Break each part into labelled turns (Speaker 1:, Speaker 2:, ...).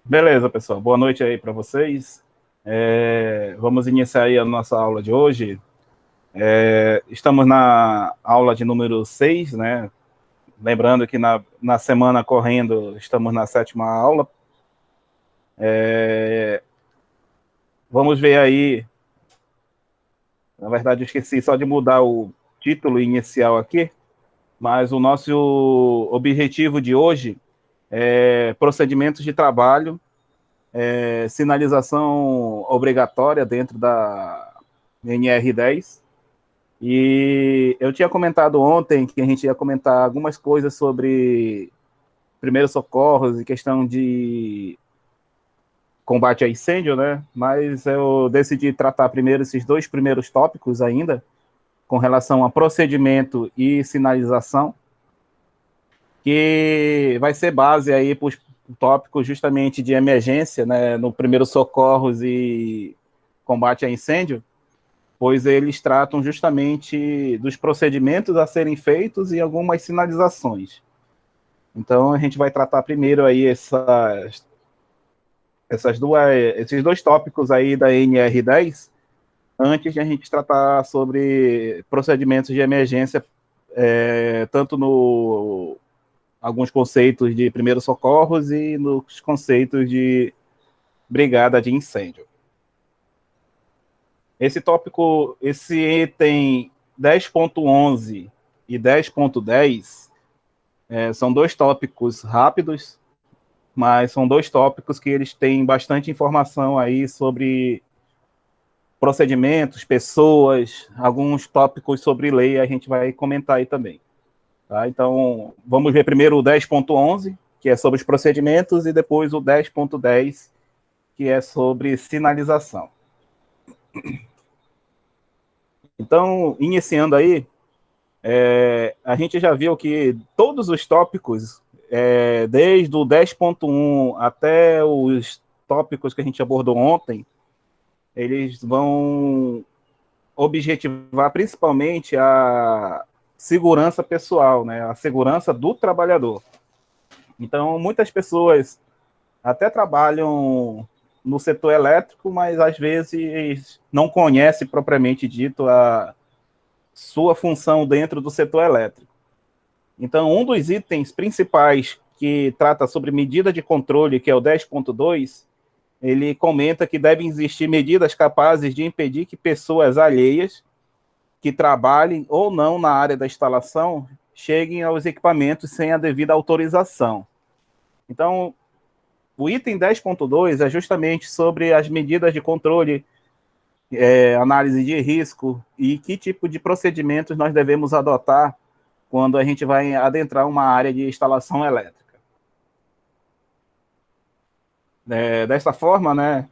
Speaker 1: Beleza, pessoal. Boa noite aí para vocês. Vamos iniciar aí a nossa aula de hoje. Estamos na aula de número 6, né? Lembrando que na semana correndo estamos na 7ª aula. Vamos ver aí. Na verdade, eu esqueci só de mudar o título inicial aqui, mas o nosso objetivo de hoje é procedimentos de trabalho, sinalização obrigatória dentro da NR10. E eu tinha comentado ontem que a gente ia comentar algumas coisas sobre primeiros socorros e questão de combate a incêndio, né? Mas eu decidi tratar primeiro esses dois primeiros tópicos ainda, com relação a procedimento e sinalização, que vai ser base aí para os tópicos justamente de emergência, né? No primeiros socorros e combate a incêndio, pois eles tratam justamente dos procedimentos a serem feitos e algumas sinalizações. Então, a gente vai tratar primeiro aí esses dois tópicos aí da NR10, antes de a gente tratar sobre procedimentos de emergência, tanto no alguns conceitos de primeiros socorros e nos conceitos de brigada de incêndio. Esse tópico, esse item 10.11 e 10.10 são dois tópicos rápidos, mas são dois tópicos que eles têm bastante informação aí sobre procedimentos, pessoas, alguns tópicos sobre lei a gente vai comentar aí também. Tá? Então, vamos ver primeiro o 10.11, que é sobre os procedimentos, e depois o 10.10, que é sobre sinalização. Então, iniciando aí, a gente já viu que todos os tópicos, desde o 10.1 até os tópicos que a gente abordou ontem, eles vão objetivar principalmente a segurança pessoal, né? A segurança do trabalhador. Então, muitas pessoas até trabalham no setor elétrico, mas às vezes não conhecem propriamente dito a sua função dentro do setor elétrico. Então, um dos itens principais que trata sobre medida de controle, que é o 10.2, ele comenta que devem existir medidas capazes de impedir que pessoas alheias que trabalhem ou não na área da instalação cheguem aos equipamentos sem a devida autorização. Então, o item 10.2 é justamente sobre as medidas de controle, análise de risco e que tipo de procedimentos nós devemos adotar quando a gente vai adentrar uma área de instalação elétrica. Dessa forma, né,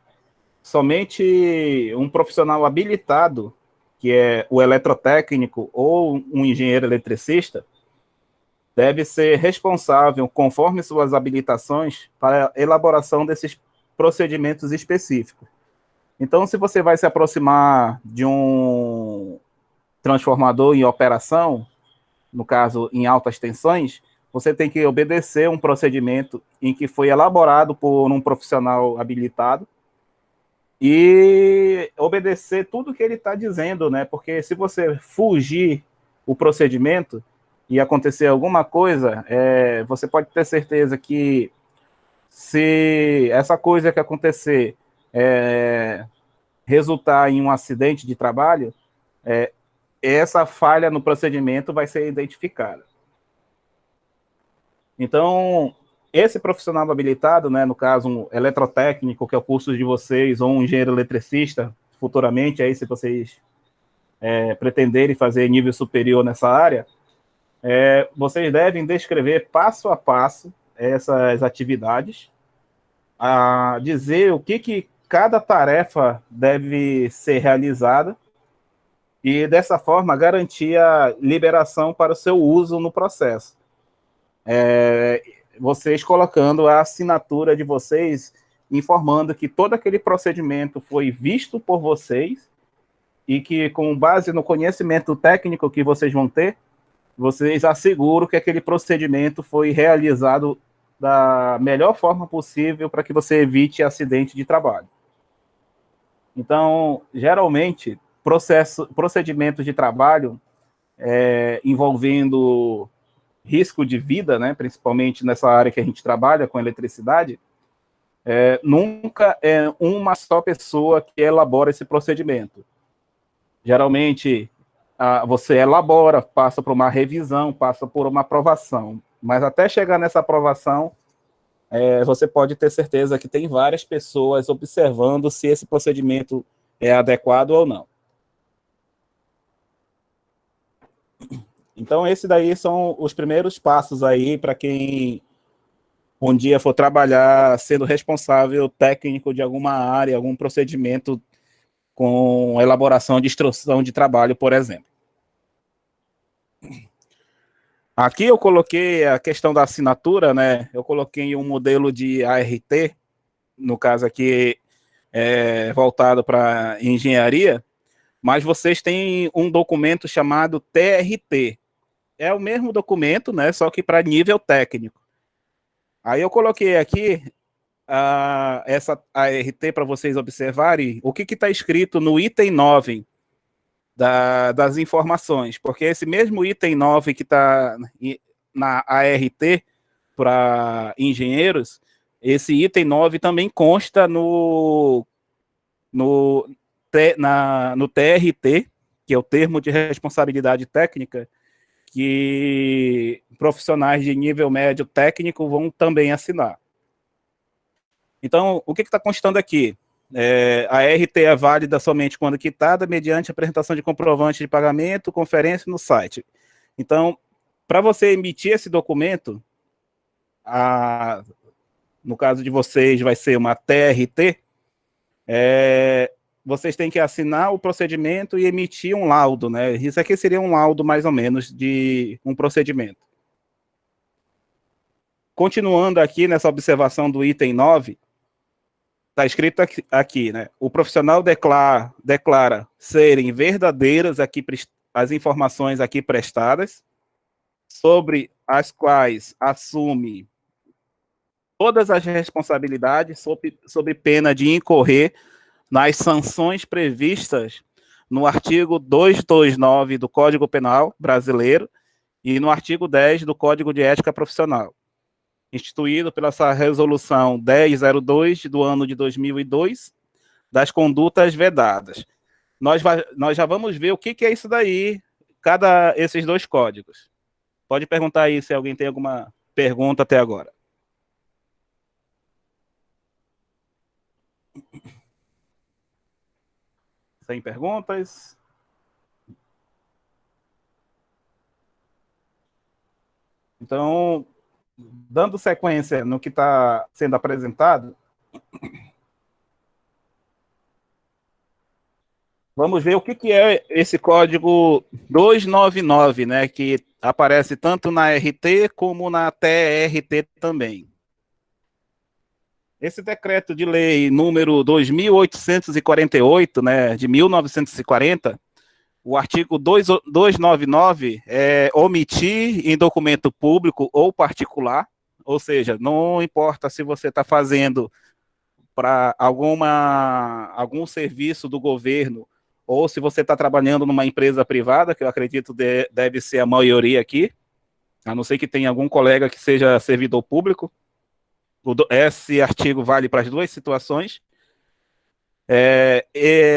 Speaker 1: somente um profissional habilitado, que é o eletrotécnico ou um engenheiro eletricista, deve ser responsável, conforme suas habilitações, para a elaboração desses procedimentos específicos. Então, se você vai se aproximar de um transformador em operação, no caso, em altas tensões, você tem que obedecer um procedimento em que foi elaborado por um profissional habilitado e obedecer tudo que ele está dizendo, né? Porque se você fugir o procedimento e acontecer alguma coisa, você pode ter certeza que se essa coisa que acontecer resultar em um acidente de trabalho, essa falha no procedimento vai ser identificada. Então, esse profissional habilitado, né, no caso, um eletrotécnico, que é o curso de vocês, ou um engenheiro eletricista, futuramente, aí, se vocês pretenderem fazer nível superior nessa área, vocês devem descrever passo a passo essas atividades, a dizer o que cada tarefa deve ser realizada, e dessa forma garantir a liberação para o seu uso no processo. Vocês colocando a assinatura de vocês, informando que todo aquele procedimento foi visto por vocês e que, com base no conhecimento técnico que vocês vão ter, vocês asseguram que aquele procedimento foi realizado da melhor forma possível para que você evite acidente de trabalho. Então, geralmente, procedimentos de trabalho envolvendo risco de vida, né, principalmente nessa área que a gente trabalha com eletricidade, nunca é uma só pessoa que elabora esse procedimento. Geralmente, você elabora, passa por uma revisão, passa por uma aprovação, mas até chegar nessa aprovação, você pode ter certeza que tem várias pessoas observando se esse procedimento é adequado ou não. Então, esses daí são os primeiros passos aí para quem um dia for trabalhar sendo responsável técnico de alguma área, algum procedimento com elaboração de instrução de trabalho, por exemplo. Aqui eu coloquei a questão da assinatura, né? Eu coloquei um modelo de ART, no caso aqui voltado para engenharia, mas vocês têm um documento chamado TRT. É o mesmo documento, né? Só que para nível técnico. Aí eu coloquei aqui essa ART para vocês observarem o que está escrito no item 9 das informações, porque esse mesmo item 9 que está na ART para engenheiros, esse item 9 também consta no TRT, que é o termo de responsabilidade técnica, que profissionais de nível médio técnico vão também assinar. Então, o que está constando aqui? A RT é válida somente quando quitada, mediante apresentação de comprovante de pagamento, conferência no site. Então, para você emitir esse documento, no caso de vocês, vai ser uma TRT, vocês têm que assinar o procedimento e emitir um laudo, né? Isso aqui seria um laudo, mais ou menos, de um procedimento. Continuando aqui nessa observação do item 9, está escrito aqui, né? O profissional declara serem verdadeiras as informações aqui prestadas, sobre as quais assume todas as responsabilidades sob pena de incorrer nas sanções previstas no artigo 229 do Código Penal brasileiro e no artigo 10 do Código de Ética Profissional, instituído pela essa resolução 1002 do ano de 2002, das condutas vedadas. Nós já vamos ver o que é isso daí, esses dois códigos. Pode perguntar aí se alguém tem alguma pergunta até agora. Sem perguntas? Então, dando sequência no que está sendo apresentado, vamos ver o que é esse código 299, né, que aparece tanto na RT como na TRT também. Esse decreto de lei número 2.848, né, de 1940, o artigo 299 é omitir em documento público ou particular, ou seja, não importa se você está fazendo para algum serviço do governo ou se você está trabalhando numa empresa privada, que eu acredito deve ser a maioria aqui, a não ser que tenha algum colega que seja servidor público. Esse artigo vale para as duas situações.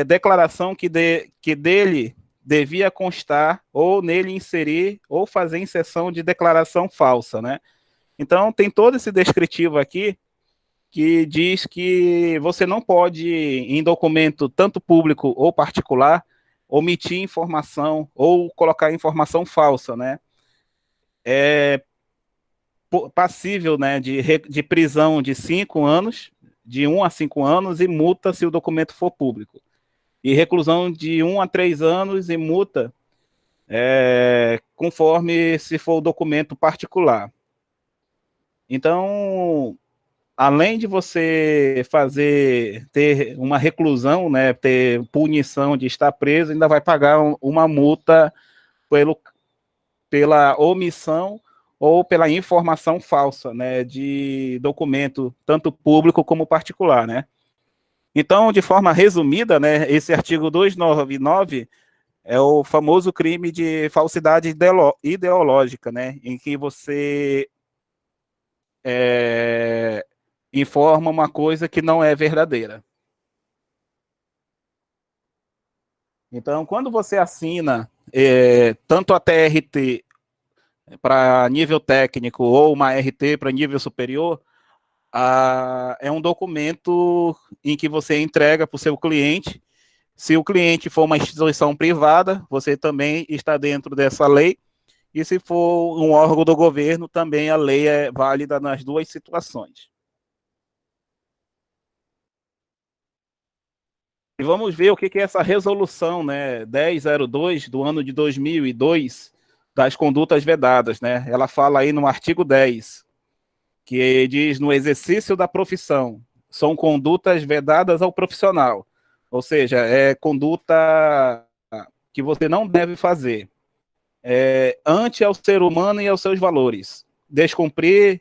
Speaker 1: Declaração que dele devia constar ou nele inserir ou fazer inserção de declaração falsa, né? Então, tem todo esse descritivo aqui que diz que você não pode, em documento tanto público ou particular, omitir informação ou colocar informação falsa, né? É passível, né, de prisão de 5 anos, de 1 a 5 anos, e multa se o documento for público. E reclusão de 1 a 3 anos e multa conforme se for o documento particular. Então, além de você ter uma reclusão, né, ter punição de estar preso, ainda vai pagar uma multa pela omissão ou pela informação falsa, né, de documento, tanto público como particular, né. Então, de forma resumida, né, esse artigo 299 é o famoso crime de falsidade ideológica, né, em que você informa uma coisa que não é verdadeira. Então, quando você assina tanto a TRT para nível técnico ou uma RT para nível superior, é um documento em que você entrega para o seu cliente. Se o cliente for uma instituição privada, você também está dentro dessa lei. E se for um órgão do governo, também a lei é válida nas duas situações. E vamos ver o que é essa resolução, né, 1002 do ano de 2002 das condutas vedadas, né? Ela fala aí no artigo 10, que diz no exercício da profissão, são condutas vedadas ao profissional. Ou seja, é conduta que você não deve fazer. Ante ao ser humano e aos seus valores. Descumprir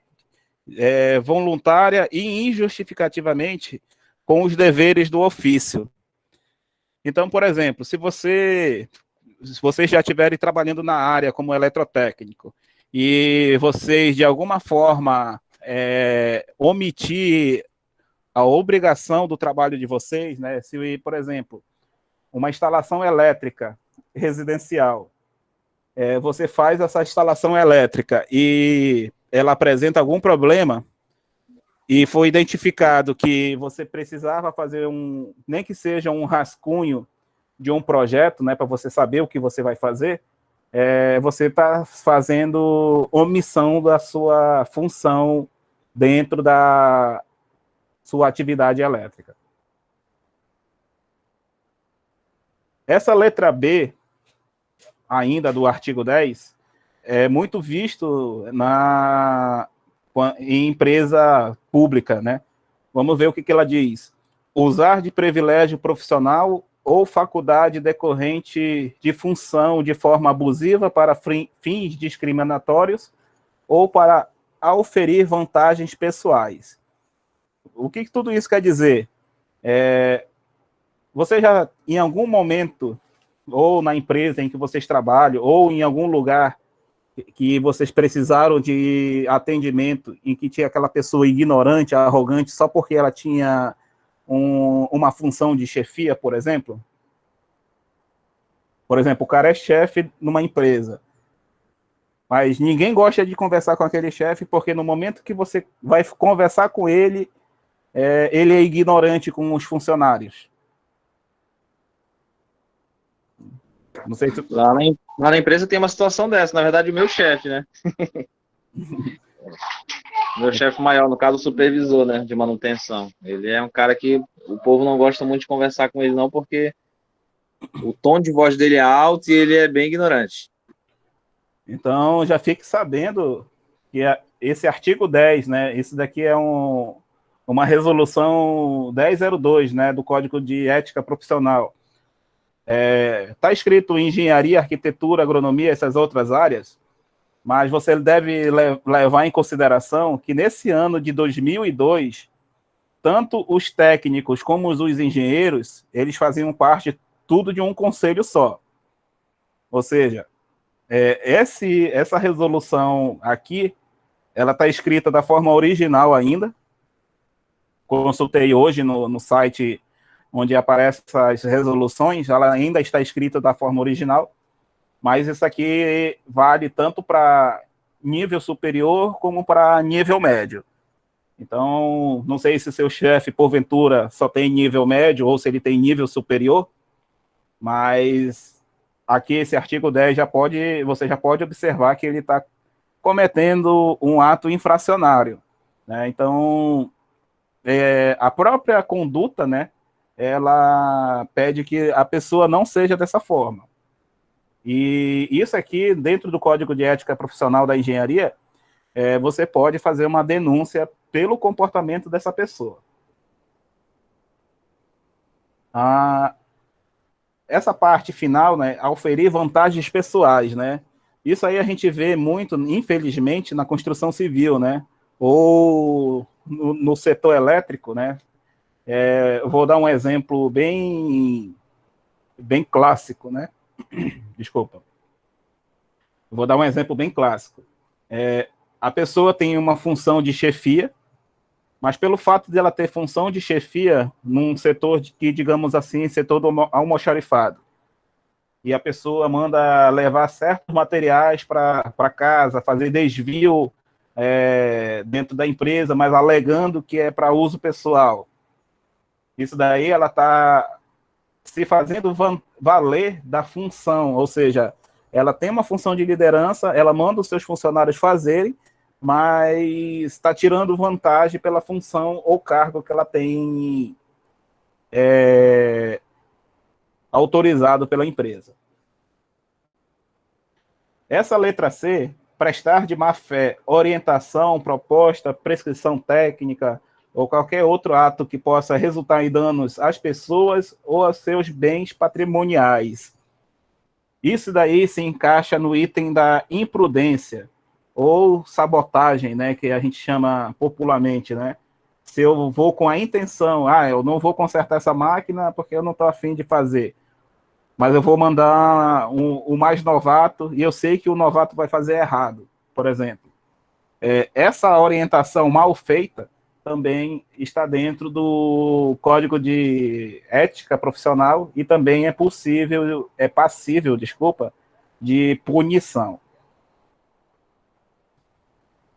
Speaker 1: voluntária e injustificativamente com os deveres do ofício. Então, por exemplo, se vocês já estiverem trabalhando na área como eletrotécnico e vocês, de alguma forma, omitir a obrigação do trabalho de vocês, né? Se, por exemplo, uma instalação elétrica residencial, você faz essa instalação elétrica e ela apresenta algum problema e foi identificado que você precisava fazer nem que seja um rascunho de um projeto, né, para você saber o que você vai fazer, você está fazendo omissão da sua função dentro da sua atividade elétrica. Essa letra B, ainda do artigo 10, é muito visto em empresa pública, né? Vamos ver o que ela diz. Usar de privilégio profissional ou faculdade decorrente de função de forma abusiva para fins discriminatórios ou para auferir vantagens pessoais. O que tudo isso quer dizer? Você já, em algum momento, ou na empresa em que vocês trabalham, ou em algum lugar que vocês precisaram de atendimento, em que tinha aquela pessoa ignorante, arrogante, só porque ela tinha uma função de chefia, por exemplo? Por exemplo, o cara é chefe numa empresa, mas ninguém gosta de conversar com aquele chefe, porque no momento que você vai conversar com ele, ele é ignorante com os funcionários. Não sei se...
Speaker 2: Lá na empresa tem uma situação dessa, na verdade, o meu chefe, né? Meu chefe maior, no caso, o supervisor, né, de manutenção. Ele é um cara que o povo não gosta muito de conversar com ele, não, porque o tom de voz dele é alto e ele é bem ignorante.
Speaker 1: Então, já fique sabendo que esse artigo 10, né, esse daqui é uma resolução 1002, né, do Código de Ética Profissional. Está escrito engenharia, arquitetura, agronomia, essas outras áreas, mas você deve levar em consideração que nesse ano de 2002, tanto os técnicos como os engenheiros, eles faziam parte tudo de um conselho só. Ou seja, essa resolução aqui, ela está escrita da forma original ainda. Consultei hoje no site onde aparecem essas resoluções, ela ainda está escrita da forma original, mas isso aqui vale tanto para nível superior como para nível médio. Então, não sei se seu chefe, porventura, só tem nível médio ou se ele tem nível superior, mas aqui esse artigo 10 você já pode observar que ele está cometendo um ato infracionário, né? Então, a própria conduta, né, ela pede que a pessoa não seja dessa forma. E isso aqui, dentro do Código de Ética Profissional da Engenharia, você pode fazer uma denúncia pelo comportamento dessa pessoa. Essa parte final, né, auferir vantagens pessoais, né? Isso aí a gente vê muito, infelizmente, na construção civil, né? Ou no setor elétrico, né? Eu vou dar um exemplo bem clássico, né? Desculpa. Vou dar um exemplo bem clássico. A pessoa tem uma função de chefia, mas pelo fato de ela ter função de chefia num setor que, digamos assim, setor do almoxarifado, e a pessoa manda levar certos materiais para casa, fazer desvio dentro da empresa, mas alegando que é para uso pessoal. Isso daí ela está se fazendo valer da função, ou seja, ela tem uma função de liderança, ela manda os seus funcionários fazerem, mas está tirando vantagem pela função ou cargo que ela tem autorizado pela empresa. Essa letra C, prestar de má fé, orientação, proposta, prescrição técnica ou qualquer outro ato que possa resultar em danos às pessoas ou aos seus bens patrimoniais. Isso daí se encaixa no item da imprudência ou sabotagem, né, que a gente chama popularmente, né? Se eu vou com a intenção, eu não vou consertar essa máquina porque eu não estou afim de fazer, mas eu vou mandar o mais novato e eu sei que o novato vai fazer errado, por exemplo. Essa orientação mal feita também está dentro do Código de Ética Profissional e também é passível, de punição.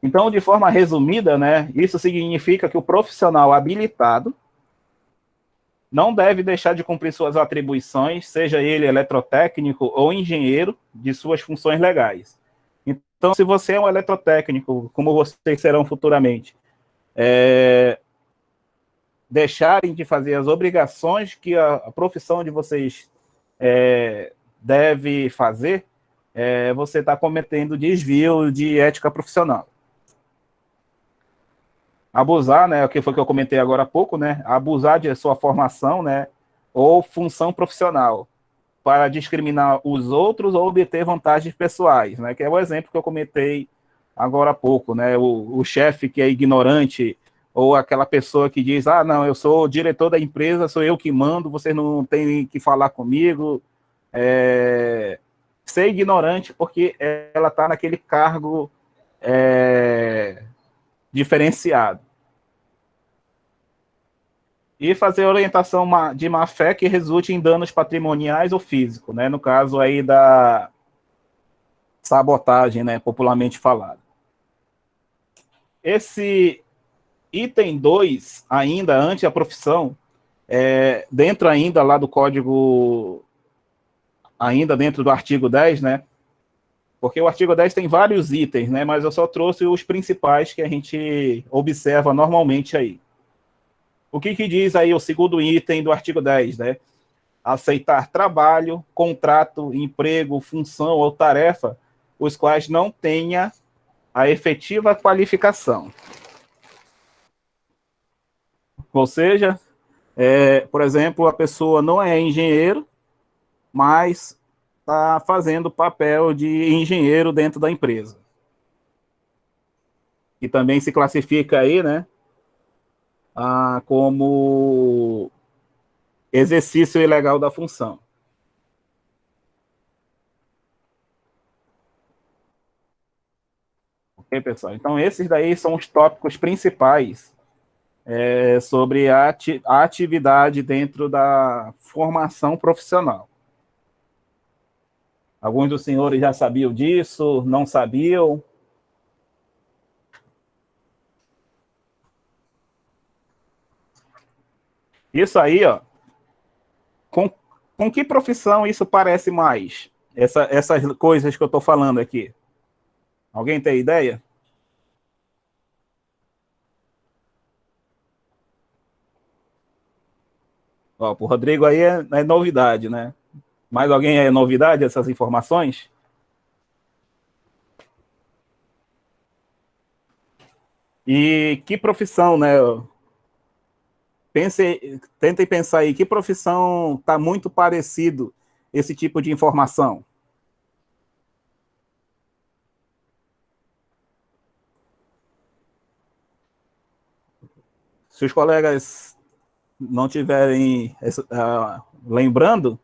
Speaker 1: Então, de forma resumida, né, isso significa que o profissional habilitado não deve deixar de cumprir suas atribuições, seja ele eletrotécnico ou engenheiro, de suas funções legais. Então, se você é um eletrotécnico, como vocês serão futuramente, deixarem de fazer as obrigações que a profissão de vocês deve fazer, você está cometendo desvio de ética profissional. Abusar, né, o que foi que eu comentei agora há pouco, né, abusar de sua formação, né, ou função profissional para discriminar os outros ou obter vantagens pessoais, né, que é o exemplo que eu comentei agora há pouco, né, o chefe que é ignorante ou aquela pessoa que diz, não, eu sou o diretor da empresa, sou eu que mando, vocês não têm que falar comigo, ser ignorante porque ela está naquele cargo diferenciado. E fazer orientação de má-fé que resulte em danos patrimoniais ou físicos, né? No caso aí da sabotagem, né? Popularmente falado. Esse item 2, ainda antes da profissão, dentro ainda lá do código, ainda dentro do artigo 10, né? Porque o artigo 10 tem vários itens, né? Mas eu só trouxe os principais que a gente observa normalmente aí. O que diz aí o segundo item do artigo 10, né? Aceitar trabalho, contrato, emprego, função ou tarefa, os quais não tenha a efetiva qualificação. Ou seja, por exemplo, a pessoa não é engenheiro, mas está fazendo papel de engenheiro dentro da empresa. E também se classifica aí, né, como exercício ilegal da função. Ok, pessoal? Então, esses daí são os tópicos principais sobre a atividade dentro da formação profissional. Alguns dos senhores já sabiam disso, não sabiam? Isso aí, ó, com que profissão isso parece mais? Essas coisas que eu estou falando aqui. Alguém tem ideia? Ó, para o Rodrigo aí é novidade, né? Mais alguém é novidade essas informações? E que profissão, né? Tentem pensar aí, que profissão está muito parecido esse tipo de informação? se os colegas não tiverem lembrando,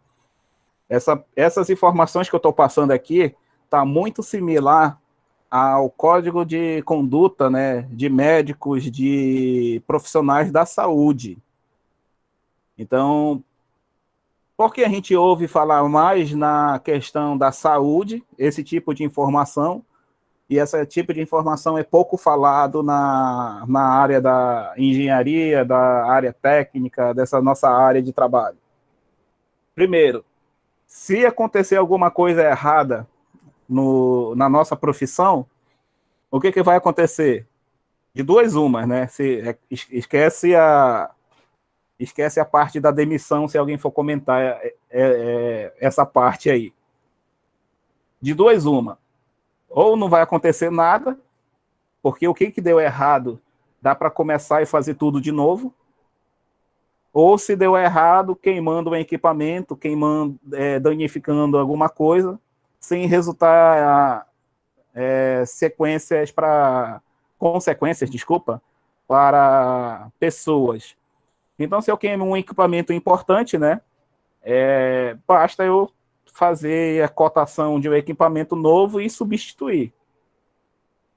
Speaker 1: essas informações que eu estou passando aqui está muito similar ao código de conduta, né, de médicos, de profissionais da saúde. Então, por que a gente ouve falar mais na questão da saúde, esse tipo de informação, e esse tipo de informação é pouco falado na área da engenharia, da área técnica, dessa nossa área de trabalho? Primeiro, se acontecer alguma coisa errada na nossa profissão, o que vai acontecer? De duas umas, né? Esquece a parte da demissão, se alguém for comentar essa parte aí. De duas uma. Ou não vai acontecer nada, porque o que deu errado dá para começar e fazer tudo de novo. Ou se deu errado, queimando um equipamento, danificando alguma coisa, sem resultar consequências, para pessoas. Então, se eu queimo um equipamento importante, né, basta eu fazer a cotação de um equipamento novo e substituir.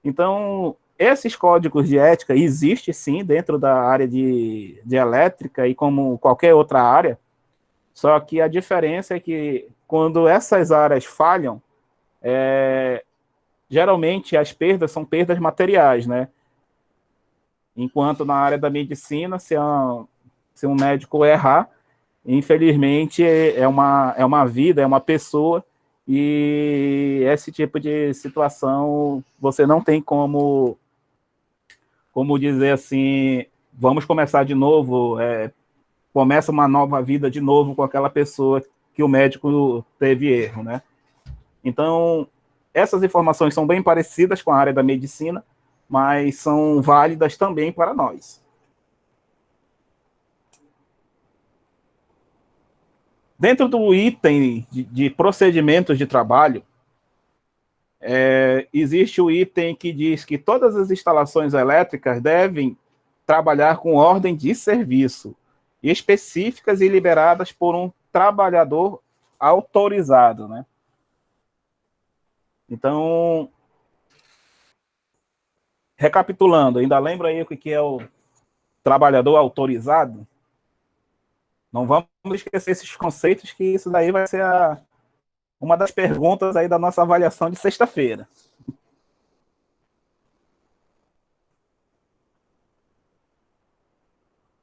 Speaker 1: Então, esses códigos de ética existem, sim, dentro da área de elétrica e como qualquer outra área, só que a diferença é que quando essas áreas falham, geralmente as perdas são perdas materiais, né? Enquanto na área da medicina, se um médico errar, infelizmente é uma vida, é uma pessoa, e esse tipo de situação você não tem como dizer assim, vamos começar de novo, começa uma nova vida de novo com aquela pessoa que o médico teve erro, né? Então, essas informações são bem parecidas com a área da medicina, mas são válidas também para nós. Dentro do item de procedimentos de trabalho, existe o item que diz que todas as instalações elétricas devem trabalhar com ordem de serviço, específicas e liberadas por um trabalhador autorizado, né? Então, recapitulando, ainda lembra aí o que é o trabalhador autorizado? Não vamos esquecer esses conceitos, que isso daí vai ser uma das perguntas aí da nossa avaliação de sexta-feira.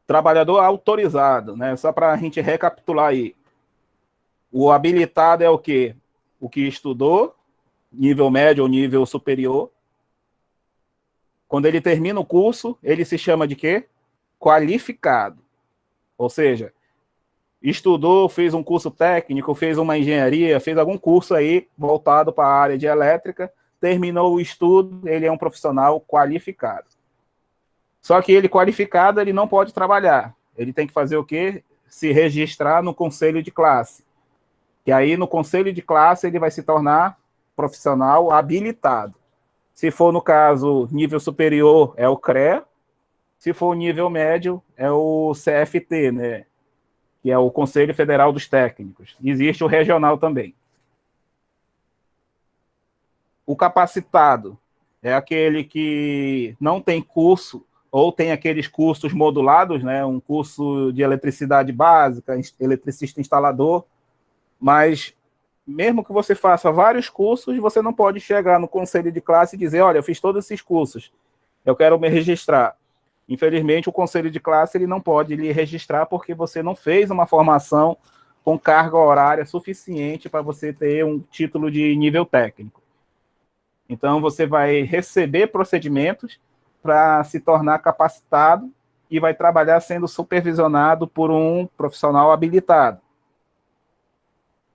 Speaker 1: Trabalhador autorizado, né? Só para a gente recapitular aí. O habilitado é o quê? O que estudou, nível médio ou nível superior. Quando ele termina o curso, ele se chama de quê? Qualificado. Ou seja, estudou, fez um curso técnico, fez uma engenharia, fez algum curso aí voltado para a área de elétrica, terminou o estudo, ele é um profissional qualificado. Só que ele qualificado, ele não pode trabalhar. Ele tem que fazer o quê? Se registrar no conselho de classe. E aí, no conselho de classe, ele vai se tornar profissional habilitado. Se for, no caso, nível superior, é o CREA. Se for nível médio, é o CFT, né? Que é o Conselho Federal dos Técnicos. Existe o regional também. O capacitado é aquele que não tem curso, ou tem aqueles cursos modulados, né? Um curso de eletricidade básica, eletricista instalador, mas mesmo que você faça vários cursos, você não pode chegar no conselho de classe e dizer, olha, eu fiz todos esses cursos, eu quero me registrar. Infelizmente, o conselho de classe ele não pode lhe registrar porque você não fez uma formação com carga horária suficiente para você ter um título de nível técnico. Então, você vai receber procedimentos para se tornar capacitado e vai trabalhar sendo supervisionado por um profissional habilitado.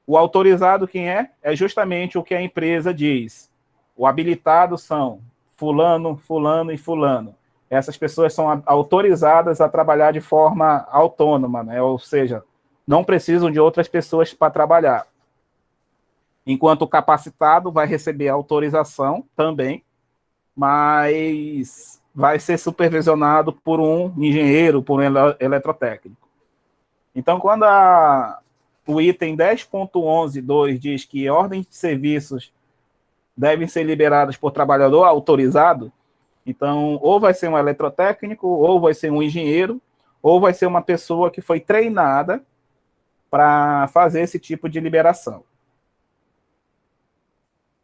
Speaker 1: O autorizado, quem é? É justamente o que a empresa diz. O habilitado são fulano, fulano e fulano. Essas pessoas são autorizadas a trabalhar de forma autônoma, né? Ou seja, não precisam de outras pessoas para trabalhar. Enquanto o capacitado vai receber autorização também, mas vai ser supervisionado por um engenheiro, por um eletrotécnico. Então, quando o item 10.11.2 diz que ordens de serviços devem ser liberadas por trabalhador autorizado, então, ou vai ser um eletrotécnico, ou vai ser um engenheiro, ou vai ser uma pessoa que foi treinada para fazer esse tipo de liberação.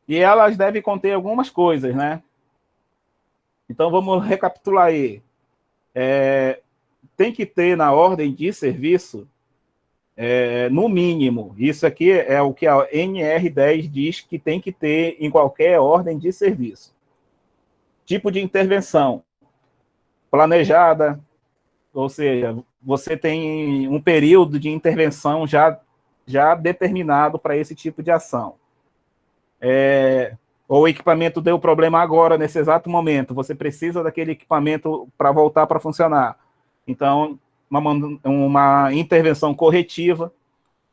Speaker 1: E elas devem conter algumas coisas, né? Então, vamos recapitular aí. Tem que ter na ordem de serviço, no mínimo, isso aqui é o que a NR10 diz que tem que ter em qualquer ordem de serviço. Tipo de intervenção planejada, ou seja, você tem um período de intervenção já determinado para esse tipo de ação. Ou o equipamento deu problema agora, nesse exato momento, você precisa daquele equipamento para voltar para funcionar. Então, uma intervenção corretiva,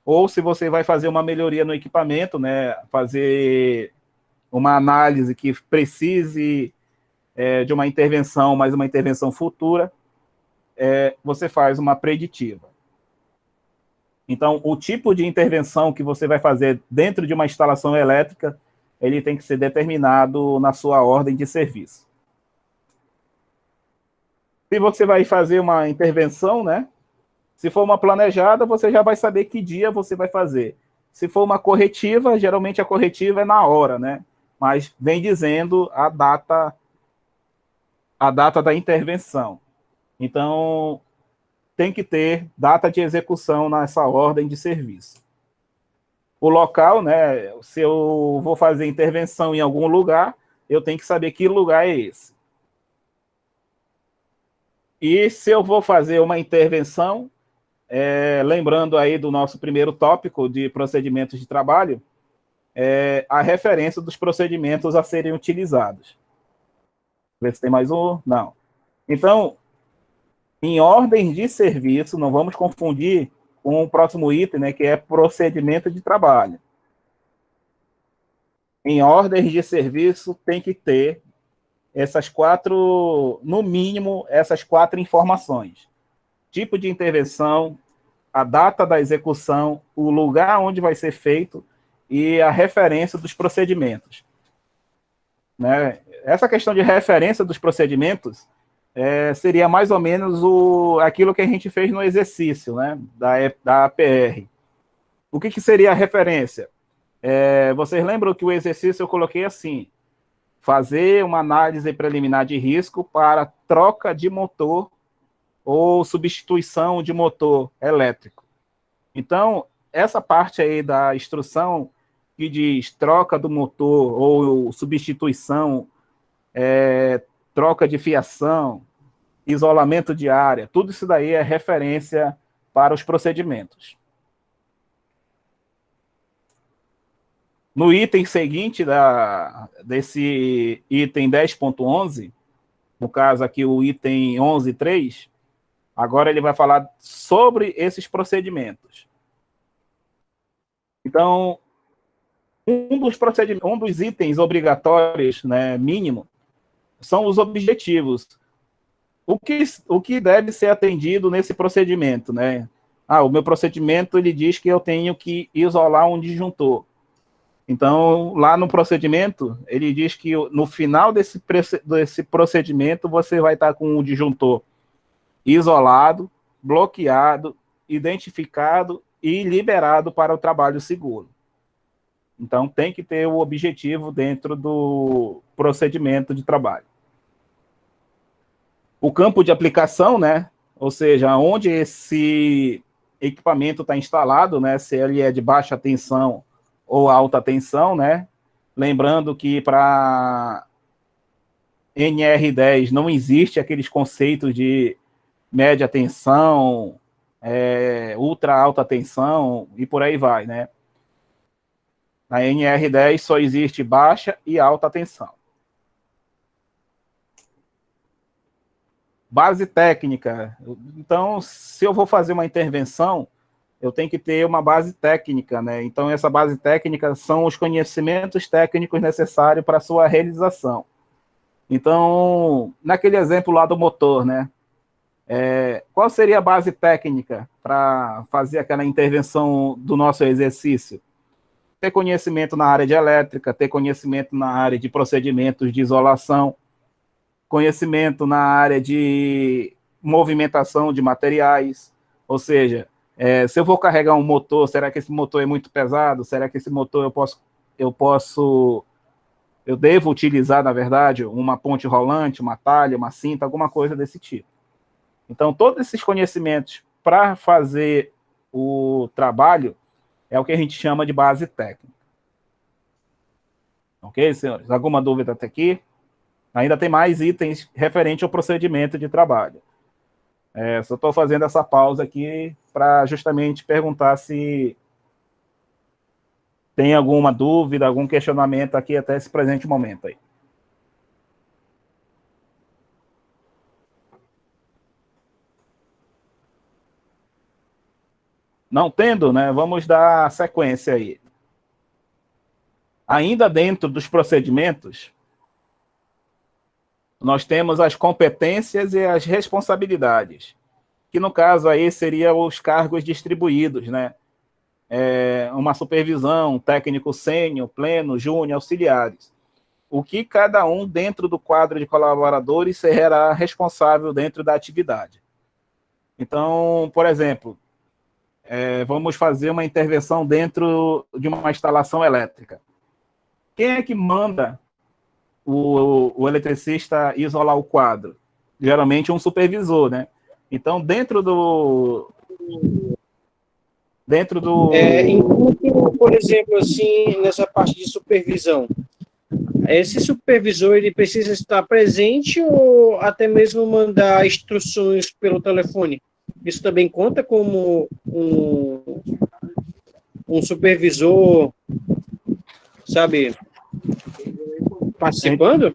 Speaker 1: ou se você vai fazer uma melhoria no equipamento, né, fazer uma análise que precise de uma intervenção, mas uma intervenção futura, você faz uma preditiva. Então, o tipo de intervenção que você vai fazer dentro de uma instalação elétrica, ele tem que ser determinado na sua ordem de serviço. Se você vai fazer uma intervenção, né? Se for uma planejada, você já vai saber que dia você vai fazer. Se for uma corretiva, geralmente a corretiva é na hora, né? Mas vem dizendo a data da intervenção. Então, tem que ter data de execução nessa ordem de serviço. O local, né? Se eu vou fazer intervenção em algum lugar, eu tenho que saber que lugar é esse. E se eu vou fazer uma intervenção, lembrando aí do nosso primeiro tópico de procedimentos de trabalho, a referência dos procedimentos a serem utilizados. Ver se tem mais um. Não. Então, em ordem de serviço, não vamos confundir com o próximo item, né, que é procedimento de trabalho. Em ordem de serviço, tem que ter essas quatro, no mínimo, essas quatro informações. Tipo de intervenção, a data da execução, o lugar onde vai ser feito e a referência dos procedimentos. Né? Essa questão de referência dos procedimentos seria mais ou menos aquilo que a gente fez no exercício, né, da APR. O que seria a referência? Vocês lembram que o exercício eu coloquei assim: fazer uma análise preliminar de risco para troca de motor ou substituição de motor elétrico. Então, essa parte aí da instrução que diz troca do motor ou substituição, troca de fiação, isolamento de área, tudo isso daí é referência para os procedimentos. No item seguinte desse item 10.11, no caso aqui o item 11.3, agora ele vai falar sobre esses procedimentos. Então, um dos itens obrigatórios, né, mínimo, são os objetivos. O que deve ser atendido nesse procedimento, né? O meu procedimento, ele diz que eu tenho que isolar um disjuntor. Então, lá no procedimento, ele diz que no final desse procedimento, você vai estar com o disjuntor isolado, bloqueado, identificado e liberado para o trabalho seguro. Então, tem que ter o objetivo dentro do procedimento de trabalho. O campo de aplicação, né? Ou seja, onde esse equipamento está instalado, né? Se ele é de baixa tensão ou alta tensão, né? Lembrando que para NR10 não existe aqueles conceitos de média tensão, ultra alta tensão e por aí vai, né? Na NR10 só existe baixa e alta tensão. Base técnica. Então, se eu vou fazer uma intervenção, eu tenho que ter uma base técnica, né? Então, essa base técnica são os conhecimentos técnicos necessários para a sua realização. Então, naquele exemplo lá do motor, né? Qual seria a base técnica para fazer aquela intervenção do nosso exercício? Ter conhecimento na área de elétrica, ter conhecimento na área de procedimentos de isolação, conhecimento na área de movimentação de materiais, ou seja, se eu vou carregar um motor, será que esse motor é muito pesado? Será que esse motor eu devo utilizar, na verdade, uma ponte rolante, uma talha, uma cinta, alguma coisa desse tipo. Então, todos esses conhecimentos para fazer o trabalho é o que a gente chama de base técnica. Ok, senhores? Alguma dúvida até aqui? Ainda tem mais itens referente ao procedimento de trabalho. Só estou fazendo essa pausa aqui para justamente perguntar se tem alguma dúvida, algum questionamento aqui até esse presente momento aí. Não tendo, né? Vamos dar sequência aí. Ainda dentro dos procedimentos, nós temos as competências e as responsabilidades, que no caso aí seriam os cargos distribuídos, né? Uma supervisão, técnico sênior, pleno, júnior, auxiliares. O que cada um dentro do quadro de colaboradores será responsável dentro da atividade. Então, por exemplo, vamos fazer uma intervenção dentro de uma instalação elétrica. Quem é que manda o eletricista isolar o quadro? Geralmente um supervisor, né? Então, dentro do...
Speaker 3: Enquanto, por exemplo, assim, nessa parte de supervisão, esse supervisor ele precisa estar presente ou até mesmo mandar instruções pelo telefone? Isso também conta como um supervisor, sabe, participando?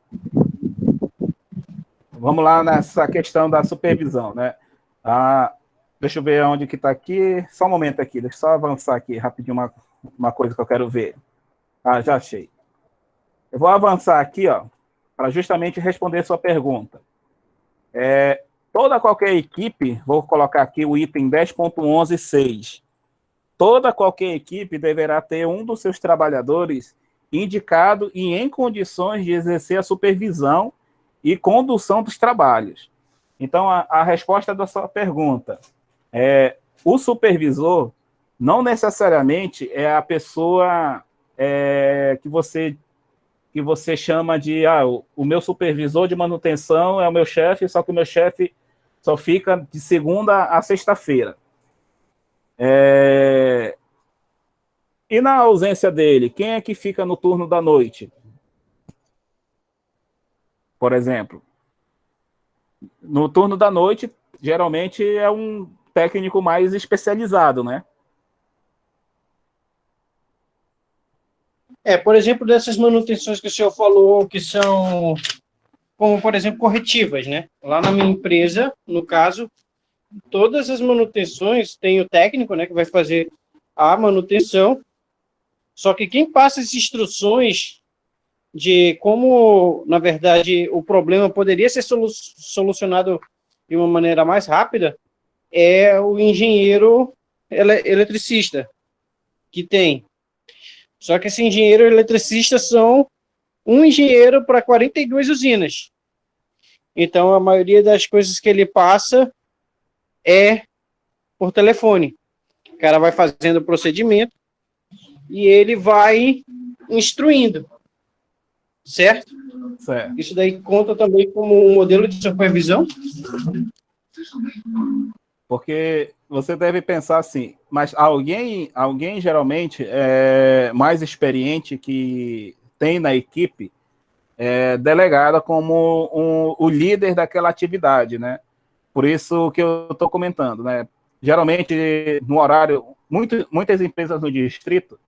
Speaker 1: Vamos lá nessa questão da supervisão, né? Deixa eu ver onde que está aqui. Só um momento aqui, deixa eu só avançar aqui rapidinho uma coisa que eu quero ver. Já achei. Eu vou avançar aqui, ó, para justamente responder sua pergunta. Qualquer equipe, vou colocar aqui o item 10.11.6. Qualquer equipe deverá ter um dos seus trabalhadores indicado e em condições de exercer a supervisão e condução dos trabalhos. Então, a resposta da sua pergunta o supervisor não necessariamente é a pessoa que você chama de o meu supervisor de manutenção é o meu chefe, só que o meu chefe só fica de segunda a sexta-feira. E na ausência dele, quem é que fica no turno da noite? Por exemplo, no turno da noite, geralmente é um técnico mais especializado, né?
Speaker 3: Por exemplo, dessas manutenções que o senhor falou, que são, como, por exemplo, corretivas, né? Lá na minha empresa, no caso, todas as manutenções tem o técnico, né, que vai fazer a manutenção, só que quem passa as instruções de como, na verdade, o problema poderia ser solucionado de uma maneira mais rápida é o engenheiro eletricista que tem. Só que esse engenheiro eletricista são um engenheiro para 42 usinas. Então, a maioria das coisas que ele passa é por telefone. O cara vai fazendo o procedimento e ele vai instruindo. Certo?
Speaker 1: Certo.
Speaker 3: Isso daí conta também como um modelo de supervisão?
Speaker 1: Porque você deve pensar assim, mas alguém geralmente mais experiente que tem na equipe delegada como o líder daquela atividade, né? Por isso que eu estou comentando, né? Geralmente, no horário, muitas empresas no distrito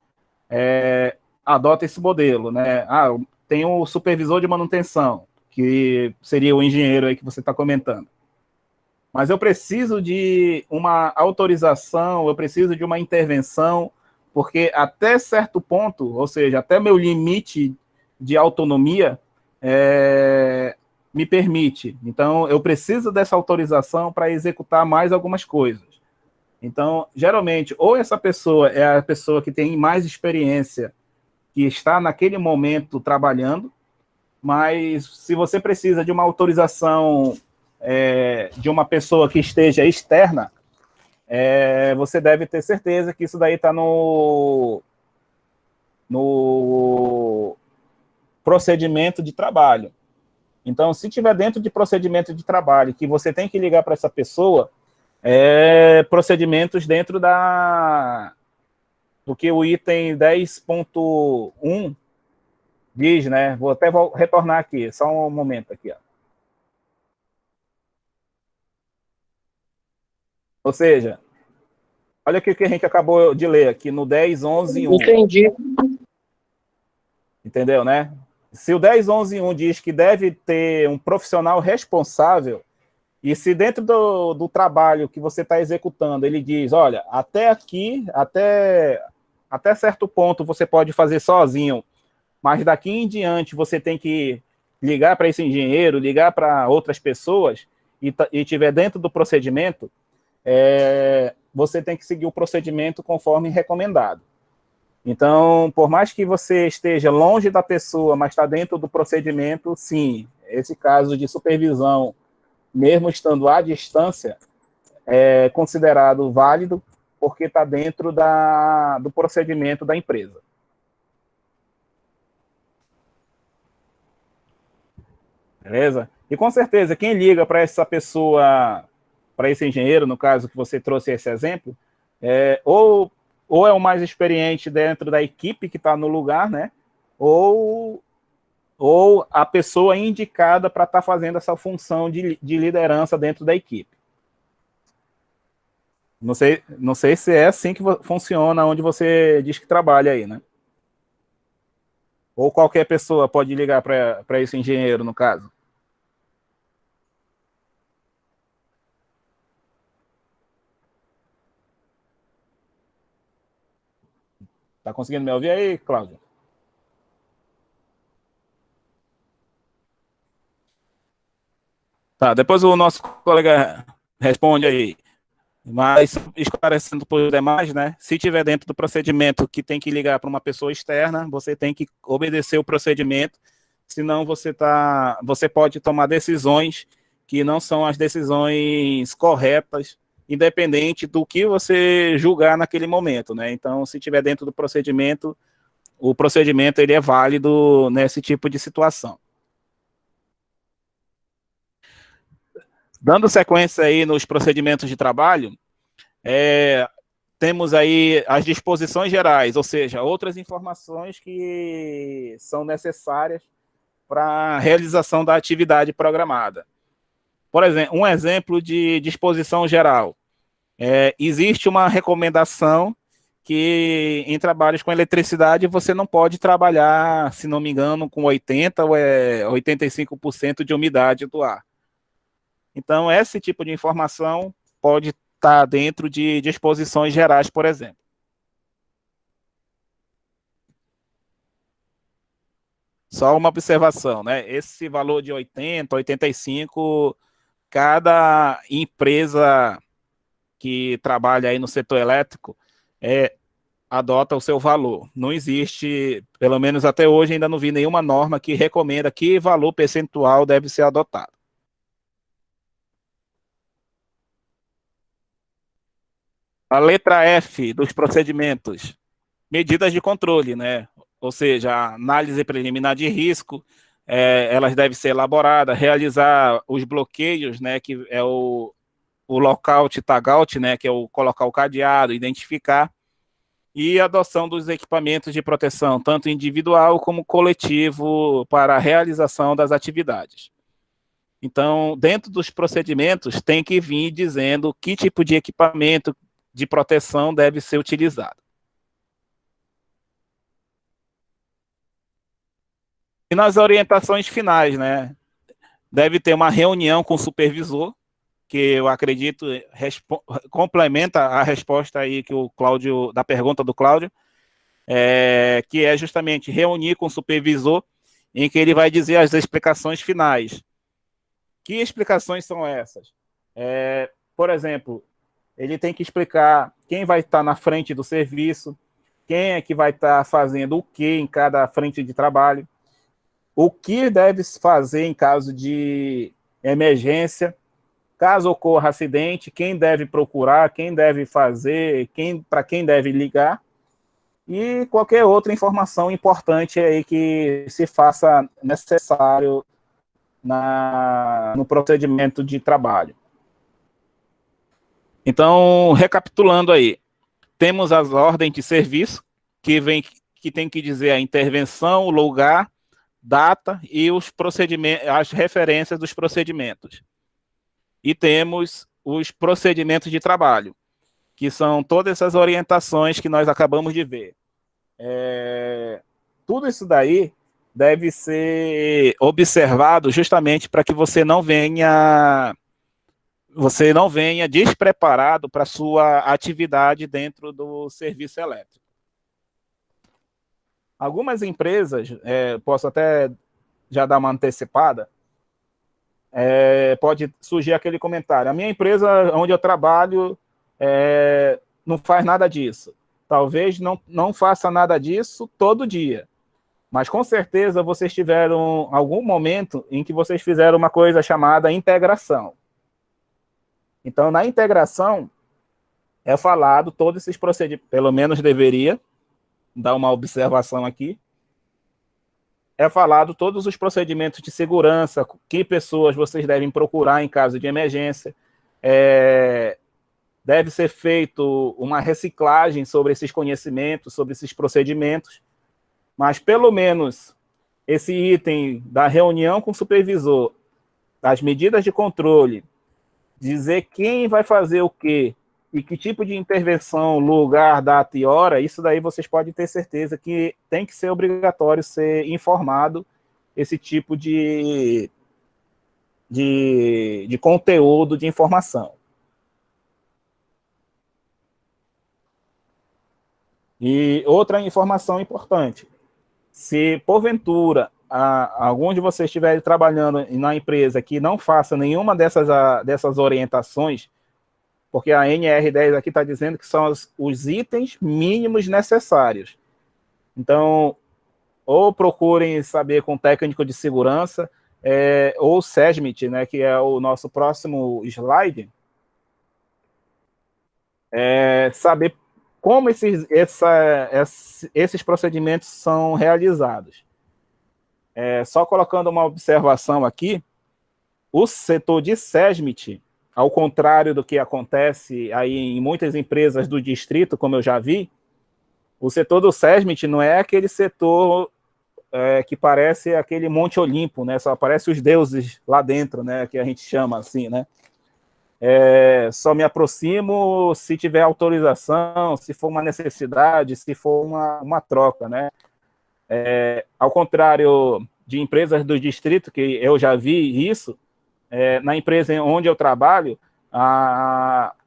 Speaker 1: adotam esse modelo, né? Tem o supervisor de manutenção, que seria o engenheiro aí que você está comentando. Mas eu preciso de uma autorização, eu preciso de uma intervenção, porque até certo ponto, ou seja, até meu limite de autonomia, me permite. Então, eu preciso dessa autorização para executar mais algumas coisas. Então, geralmente, ou essa pessoa é a pessoa que tem mais experiência, que está naquele momento trabalhando, mas se você precisa de uma autorização de uma pessoa que esteja externa, você deve ter certeza que isso daí está no procedimento de trabalho. Então, se tiver dentro de procedimento de trabalho que você tem que ligar para essa pessoa, procedimentos dentro do que o item 10.1 diz, né? Vou até retornar aqui, só um momento aqui, ó. Ou seja, olha o que a gente acabou de ler aqui no 10.11.1.
Speaker 3: Entendi.
Speaker 1: Entendeu, né? Se o 10.11.1 diz que deve ter um profissional responsável, e se dentro do trabalho que você está executando, ele diz, olha, até aqui, até certo ponto você pode fazer sozinho, mas daqui em diante você tem que ligar para esse engenheiro, ligar para outras pessoas, e estiver dentro do procedimento, você tem que seguir o procedimento conforme recomendado. Então, por mais que você esteja longe da pessoa, mas está dentro do procedimento, sim, esse caso de supervisão, mesmo estando à distância, é considerado válido, porque está dentro do procedimento da empresa. Beleza? E com certeza, quem liga para essa pessoa, para esse engenheiro, no caso que você trouxe esse exemplo, ou é o mais experiente dentro da equipe que está no lugar, né? Ou a pessoa indicada para estar fazendo essa função de liderança dentro da equipe. Não sei se é assim que funciona onde você diz que trabalha aí, né? Ou qualquer pessoa pode ligar para esse engenheiro, no caso. Tá conseguindo me ouvir aí, Cláudio? Tá, depois o nosso colega responde aí. Mas, esclarecendo por demais, né? Se tiver dentro do procedimento que tem que ligar para uma pessoa externa, você tem que obedecer o procedimento, senão você pode tomar decisões que não são as decisões corretas, independente do que você julgar naquele momento, né? Então, se tiver dentro do procedimento, o procedimento ele é válido nesse tipo de situação. Dando sequência aí nos procedimentos de trabalho, temos aí as disposições gerais, ou seja, outras informações que são necessárias para a realização da atividade programada. Por exemplo, um exemplo de disposição geral. Existe uma recomendação que em trabalhos com eletricidade você não pode trabalhar, se não me engano, com 80% ou 85% de umidade do ar. Então, esse tipo de informação pode estar dentro de disposições gerais, por exemplo. Só uma observação, né? Esse valor de 80, 85, cada empresa que trabalha aí no setor elétrico adota o seu valor. Não existe, pelo menos até hoje, ainda não vi nenhuma norma que recomenda que valor percentual deve ser adotado. A letra F dos procedimentos, medidas de controle, né? Ou seja, a análise preliminar de risco, elas devem ser elaboradas, realizar os bloqueios, né? Que é o lockout, tagout, né? Que é o colocar o cadeado, identificar, e a adoção dos equipamentos de proteção, tanto individual como coletivo, para a realização das atividades. Então, dentro dos procedimentos, tem que vir dizendo que tipo de equipamento de proteção deve ser utilizado. E nas orientações finais, né? Deve ter uma reunião com o supervisor, que eu acredito complementa a resposta aí que o Cláudio, da pergunta do Cláudio, que é justamente reunir com o supervisor, em que ele vai dizer as explicações finais. Que explicações são essas? Por exemplo, ele tem que explicar quem vai estar na frente do serviço, quem é que vai estar fazendo o que em cada frente de trabalho, o que deve se fazer em caso de emergência, caso ocorra acidente, quem deve procurar, quem deve fazer, para quem deve ligar, e qualquer outra informação importante aí que se faça necessário no procedimento de trabalho. Então, recapitulando aí, temos as ordens de serviço, que tem que dizer a intervenção, o lugar, data e os procedimentos, as referências dos procedimentos. E temos os procedimentos de trabalho, que são todas essas orientações que nós acabamos de ver. Tudo isso daí deve ser observado justamente para que você não venha despreparado para a sua atividade dentro do serviço elétrico. Algumas empresas, posso até já dar uma antecipada, pode surgir aquele comentário: a minha empresa onde eu trabalho não faz nada disso. Talvez não faça nada disso todo dia, mas com certeza vocês tiveram algum momento em que vocês fizeram uma coisa chamada integração. Então, na integração, é falado todos esses procedimentos, pelo menos deveria dar uma observação aqui, é falado todos os procedimentos de segurança, que pessoas vocês devem procurar em caso de emergência, deve ser feito uma reciclagem sobre esses conhecimentos, sobre esses procedimentos, mas pelo menos esse item da reunião com o supervisor, das medidas de controle, dizer quem vai fazer o quê e que tipo de intervenção, lugar, data e hora, isso daí vocês podem ter certeza que tem que ser obrigatório ser informado esse tipo de conteúdo, de informação. E outra informação importante: se porventura algum de vocês estiver trabalhando na empresa que não faça nenhuma dessas orientações, porque a NR10 aqui está dizendo que são os itens mínimos necessários. Então, ou procurem saber com o técnico de segurança, ou o SESMIT, né, que é o nosso próximo slide, saber como esses procedimentos são realizados. Só colocando uma observação aqui, o setor de SESMIT, ao contrário do que acontece aí em muitas empresas do distrito, como eu já vi, o setor do SESMIT não é aquele setor que parece aquele Monte Olimpo, né? Só aparece os deuses lá dentro, né? Que a gente chama assim, né? Só me aproximo se tiver autorização, se for uma necessidade, se for uma troca, né? Ao contrário de empresas do distrito, que eu já vi isso, na empresa onde eu trabalho,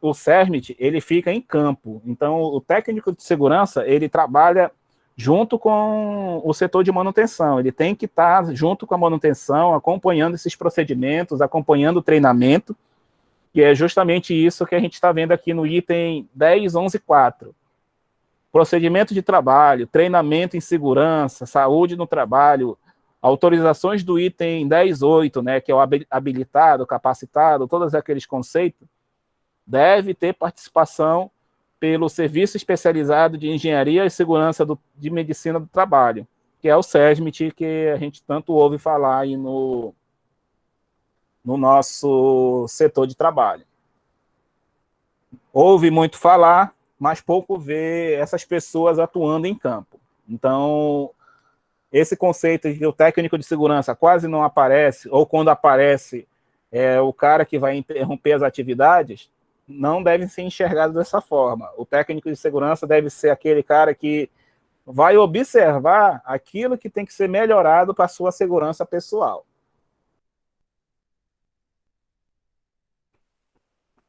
Speaker 1: o SESMIT, ele fica em campo. Então, o técnico de segurança, ele trabalha junto com o setor de manutenção. Ele tem que estar junto com a manutenção, acompanhando esses procedimentos, acompanhando o treinamento, que é justamente isso que a gente está vendo aqui no item 10.11.4. Procedimento de trabalho, treinamento em segurança, saúde no trabalho, autorizações do item 10.8, né, que é o habilitado, capacitado, todos aqueles conceitos, deve ter participação pelo Serviço Especializado de Engenharia e Segurança de Medicina do Trabalho, que é o SESMIT, que a gente tanto ouve falar aí no nosso setor de trabalho. Ouve muito falar, mas pouco vê essas pessoas atuando em campo. Então, esse conceito de que o técnico de segurança quase não aparece, ou quando aparece, é o cara que vai interromper as atividades, não deve ser enxergado dessa forma. O técnico de segurança deve ser aquele cara que vai observar aquilo que tem que ser melhorado para a sua segurança pessoal.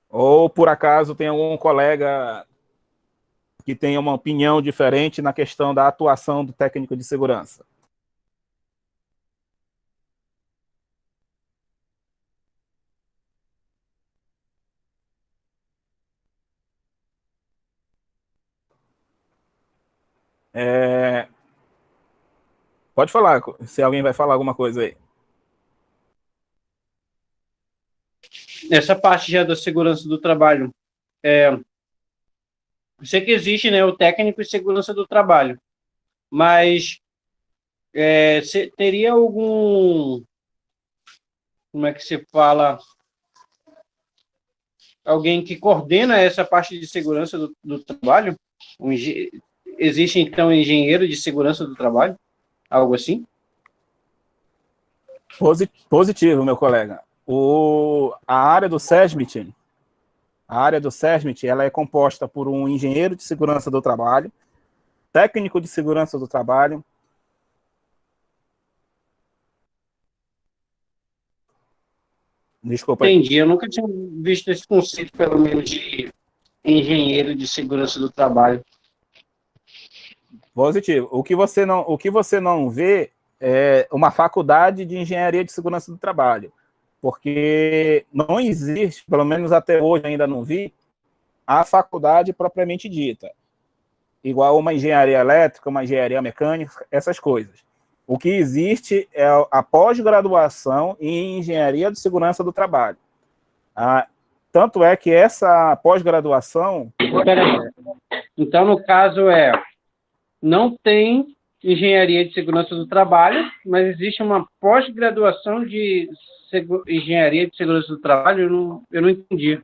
Speaker 1: Ou, por acaso, tem algum colega que tenha uma opinião diferente na questão da atuação do técnico de segurança? Pode falar, se alguém vai falar alguma coisa aí.
Speaker 3: Essa parte já da segurança do trabalho. Eu sei que existe, né, o técnico de segurança do trabalho, mas teria algum, como é que se fala, alguém que coordena essa parte de segurança do trabalho? Existe, então, um engenheiro de segurança do trabalho? Algo assim?
Speaker 1: Positivo, meu colega. A área do SESMIT, ela é composta por um engenheiro de segurança do trabalho, técnico de segurança do trabalho. Desculpa aí.
Speaker 3: Entendi, eu nunca tinha visto esse conceito, pelo menos, de engenheiro de segurança do trabalho.
Speaker 1: Positivo. O que você não vê é uma faculdade de engenharia de segurança do trabalho, porque não existe, pelo menos até hoje ainda não vi, a faculdade propriamente dita, igual uma engenharia elétrica, uma engenharia mecânica, essas coisas. O que existe é a pós-graduação em engenharia de segurança do trabalho. Tanto é que essa pós-graduação...
Speaker 3: Então, no caso, não tem engenharia de segurança do trabalho, mas existe uma pós-graduação de engenharia de segurança do trabalho. Eu não entendi.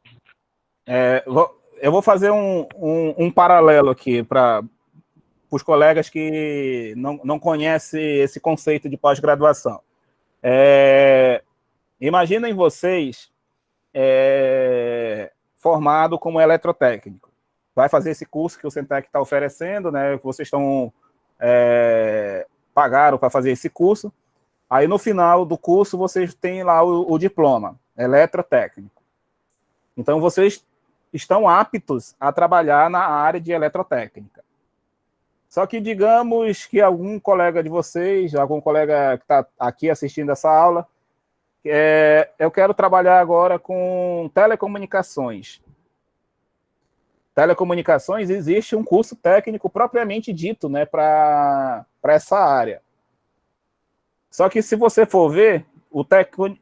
Speaker 1: Eu vou fazer um paralelo aqui para os colegas que não conhecem esse conceito de pós-graduação. Imaginem vocês formado como eletrotécnico. Vai fazer esse curso que o Centec está oferecendo, né? Que vocês pagaram para fazer esse curso. Aí, no final do curso, vocês têm lá o diploma, eletrotécnico. Então, vocês estão aptos a trabalhar na área de eletrotécnica. Só que, digamos que algum colega de vocês, algum colega que está aqui assistindo essa aula, eu quero trabalhar agora com telecomunicações. Telecomunicações, existe um curso técnico propriamente dito, né, para essa área. Só que, se você for ver, o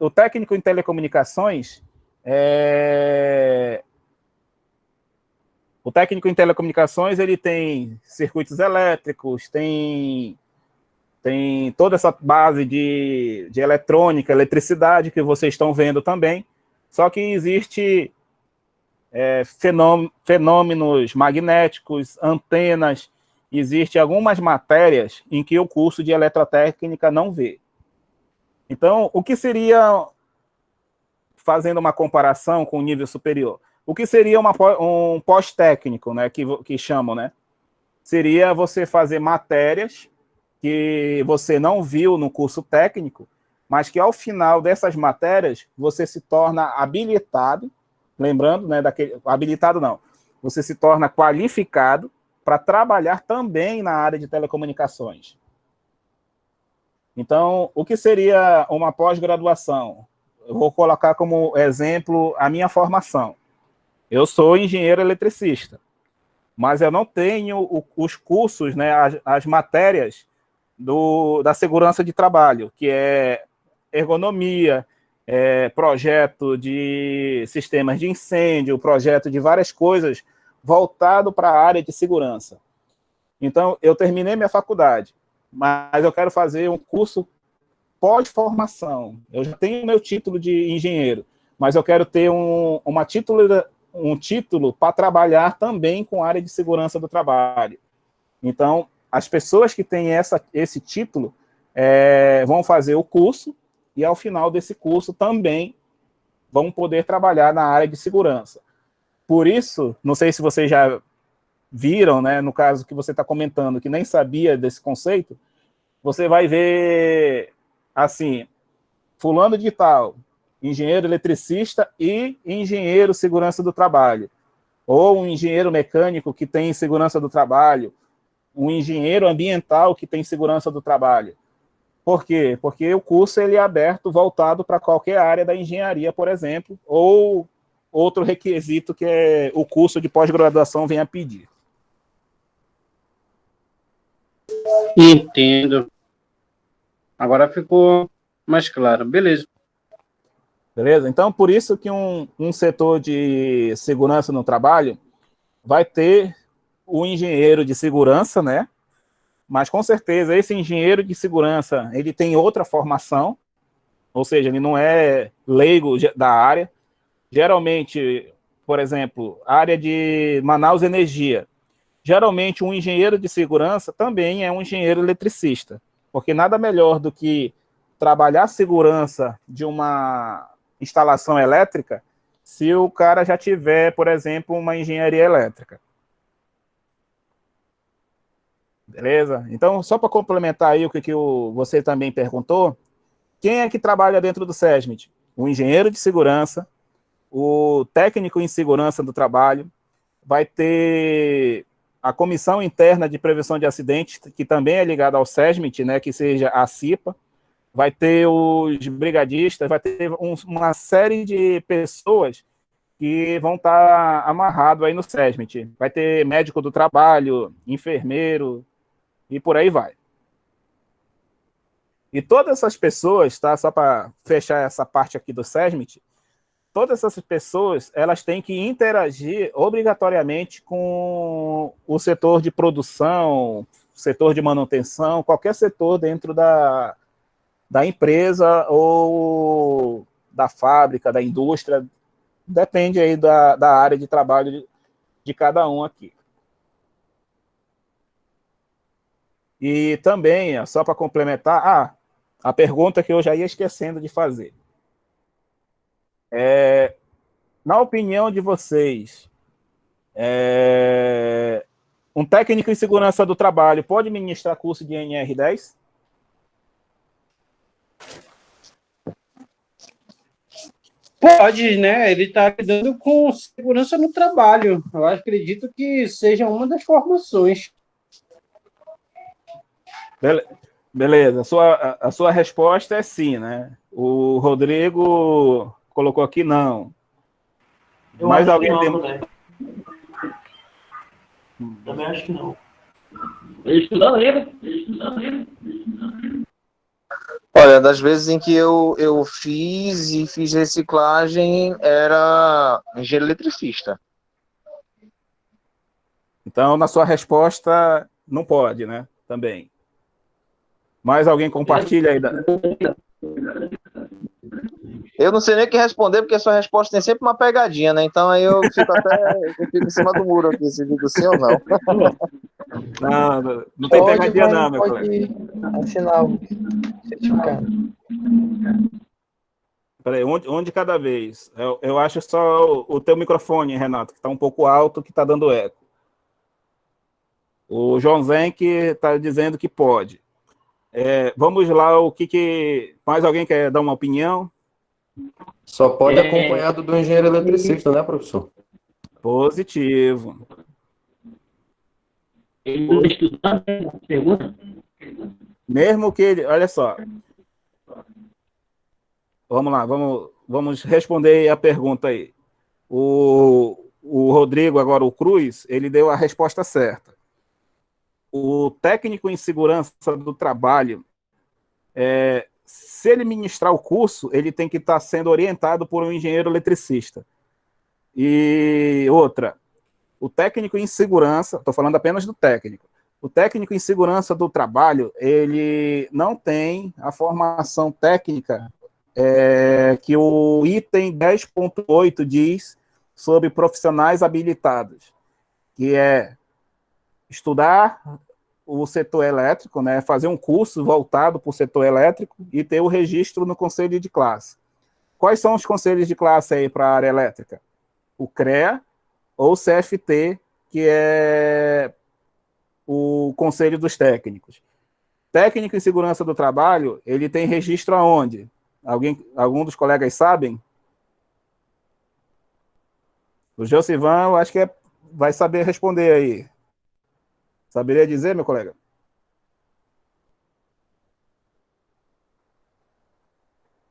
Speaker 1: técnico em telecomunicações, ele tem circuitos elétricos, tem toda essa base de eletrônica, eletricidade, que vocês estão vendo também. Só que existe fenômenos magnéticos, antenas, existem algumas matérias em que o curso de eletrotécnica não vê. Então, o que seria, fazendo uma comparação com o nível superior, o que seria um pós-técnico, né, que chamam, né? Seria você fazer matérias que você não viu no curso técnico, mas que ao final dessas matérias você se torna habilitado, lembrando, né, habilitado não, você se torna qualificado para trabalhar também na área de telecomunicações. Então, o que seria uma pós-graduação? Eu vou colocar como exemplo a minha formação. Eu sou engenheiro eletricista, mas eu não tenho os cursos, né, as matérias da segurança de trabalho, que é ergonomia, projeto de sistemas de incêndio, projeto de várias coisas voltado para a área de segurança. Então, eu terminei minha faculdade, mas eu quero fazer um curso pós-formação. Eu já tenho meu título de engenheiro, mas eu quero ter um título para trabalhar também com a área de segurança do trabalho. Então, as pessoas que têm esse título vão fazer o curso e, ao final desse curso, também vão poder trabalhar na área de segurança. Por isso, não sei se vocês já viram, né, no caso que você está comentando, que nem sabia desse conceito, você vai ver, assim, fulano de tal, engenheiro eletricista e engenheiro segurança do trabalho, ou um engenheiro mecânico que tem segurança do trabalho, um engenheiro ambiental que tem segurança do trabalho. Por quê? Porque o curso ele é aberto, voltado para qualquer área da engenharia, por exemplo, ou outro requisito que o curso de pós-graduação vem a pedir.
Speaker 3: Entendo. Agora ficou mais claro. Beleza.
Speaker 1: Beleza? Então, por isso que um setor de segurança no trabalho vai ter o engenheiro de segurança, né? Mas, com certeza, esse engenheiro de segurança, ele tem outra formação, ou seja, ele não é leigo da área. Geralmente, por exemplo, a área de Manaus Energia, geralmente um engenheiro de segurança também é um engenheiro eletricista, porque nada melhor do que trabalhar a segurança de uma instalação elétrica se o cara já tiver, por exemplo, uma engenharia elétrica. Beleza? Então, só para complementar aí o que você também perguntou, quem é que trabalha dentro do SESMIT? O engenheiro de segurança, o técnico em segurança do trabalho, vai ter a Comissão Interna de Prevenção de Acidentes, que também é ligada ao SESMIT, né, que seja a CIPA, vai ter os brigadistas, vai ter uma série de pessoas que vão estar amarrados aí no SESMIT. Vai ter médico do trabalho, enfermeiro, e por aí vai. E todas essas pessoas, tá, só para fechar essa parte aqui do SESMIT, todas essas pessoas, elas têm que interagir obrigatoriamente com o setor de produção, setor de manutenção, qualquer setor dentro da empresa ou da fábrica, da indústria, depende aí da área de trabalho de cada um aqui. E também, só para complementar, a pergunta que eu já ia esquecendo de fazer. Na opinião de vocês, um técnico em segurança do trabalho pode ministrar curso de NR10?
Speaker 3: Pode, né? Ele está lidando com segurança no trabalho. Eu acredito que seja uma das formações.
Speaker 1: Beleza, a sua resposta é sim, né? O Rodrigo colocou aqui não.
Speaker 4: Eu
Speaker 1: Mas
Speaker 4: acho
Speaker 1: alguém
Speaker 4: que não,
Speaker 1: tem...
Speaker 4: também. Também acho que não. Estudando ele?
Speaker 2: Olha, das vezes em que eu fiz reciclagem, era engenheiro eletricista.
Speaker 1: Então, na sua resposta, não pode, né? Também. Mais alguém compartilha aí?
Speaker 2: Eu não sei nem o que responder, porque a sua resposta tem sempre uma pegadinha, né? Então aí eu fico em cima do muro aqui, se digo sim ou não.
Speaker 1: Não tem pegadinha não, meu
Speaker 5: colega. Pode assinar o certificado.
Speaker 1: Peraí, um de cada vez. Eu acho só o teu microfone, Renato, que está um pouco alto, que está dando eco. O João Zenck está dizendo que pode. Vamos lá, mais alguém quer dar uma opinião?
Speaker 5: Só pode acompanhado do engenheiro eletricista, né, professor?
Speaker 1: Positivo.
Speaker 4: Ele está estudando, pergunta?
Speaker 1: Mesmo que ele... Olha só. Vamos lá, vamos responder a pergunta aí. O Rodrigo, agora o Cruz, ele deu a resposta certa. O técnico em segurança do trabalho, se ele ministrar o curso, ele tem que estar sendo orientado por um engenheiro eletricista. E outra, o técnico em segurança, estou falando apenas do técnico, o técnico em segurança do trabalho, ele não tem a formação técnica que o item 10.8 diz sobre profissionais habilitados, que é estudar o setor elétrico, né, fazer um curso voltado para o setor elétrico e ter o registro no conselho de classe. Quais são os conselhos de classe aí para a área elétrica? O CREA ou o CFT, que é o Conselho dos Técnicos. Técnico em segurança do trabalho, ele tem registro aonde? Algum dos colegas sabem? O Josivan, eu acho que vai saber responder aí. Saberia dizer, meu colega?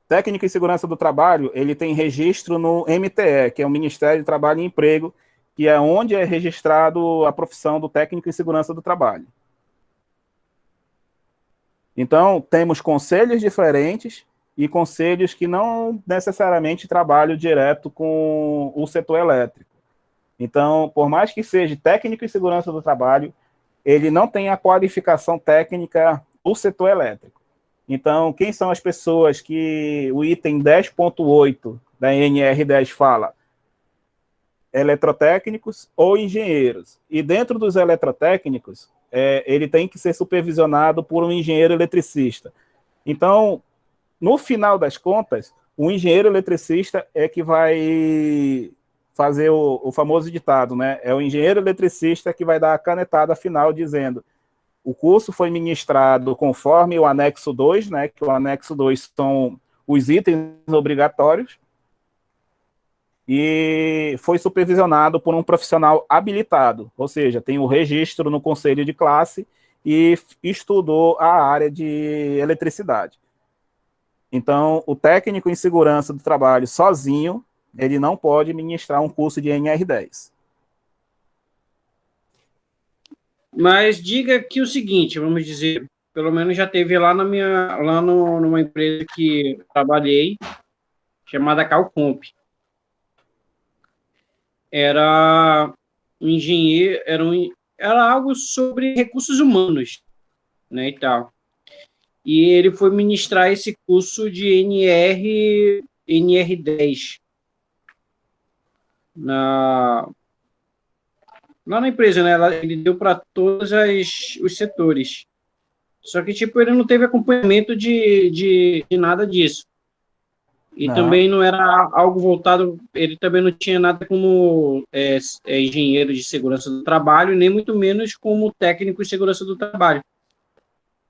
Speaker 1: Técnico em segurança do trabalho, ele tem registro no MTE, que é o Ministério do Trabalho e Emprego, que é onde é registrado a profissão do técnico em segurança do trabalho. Então, temos conselhos diferentes e conselhos que não necessariamente trabalham direto com o setor elétrico. Então, por mais que seja técnico em segurança do trabalho, ele não tem a qualificação técnica do setor elétrico. Então, quem são as pessoas que o item 10.8 da NR10 fala? Eletrotécnicos ou engenheiros. E dentro dos eletrotécnicos, ele tem que ser supervisionado por um engenheiro eletricista. Então, no final das contas, o engenheiro eletricista é que vai fazer o famoso ditado, né? É o engenheiro eletricista que vai dar a canetada final dizendo: o curso foi ministrado conforme o anexo 2, né? Que o anexo 2 são os itens obrigatórios, e foi supervisionado por um profissional habilitado, ou seja, tem o registro no conselho de classe e estudou a área de eletricidade. Então, o técnico em segurança do trabalho sozinho, ele não pode ministrar um curso de NR10.
Speaker 3: Mas diga que o seguinte, vamos dizer, pelo menos já teve lá numa empresa que eu trabalhei, chamada Calcomp. Era um engenheiro, era algo sobre recursos humanos, né, e tal. E ele foi ministrar esse curso de NR10 lá na empresa, né? Ele deu para todos os setores. Só que, tipo, ele não teve acompanhamento de nada disso. E
Speaker 1: Não.
Speaker 3: também não era algo voltado, ele também não tinha nada como engenheiro de segurança do trabalho, nem muito menos como técnico de segurança do trabalho.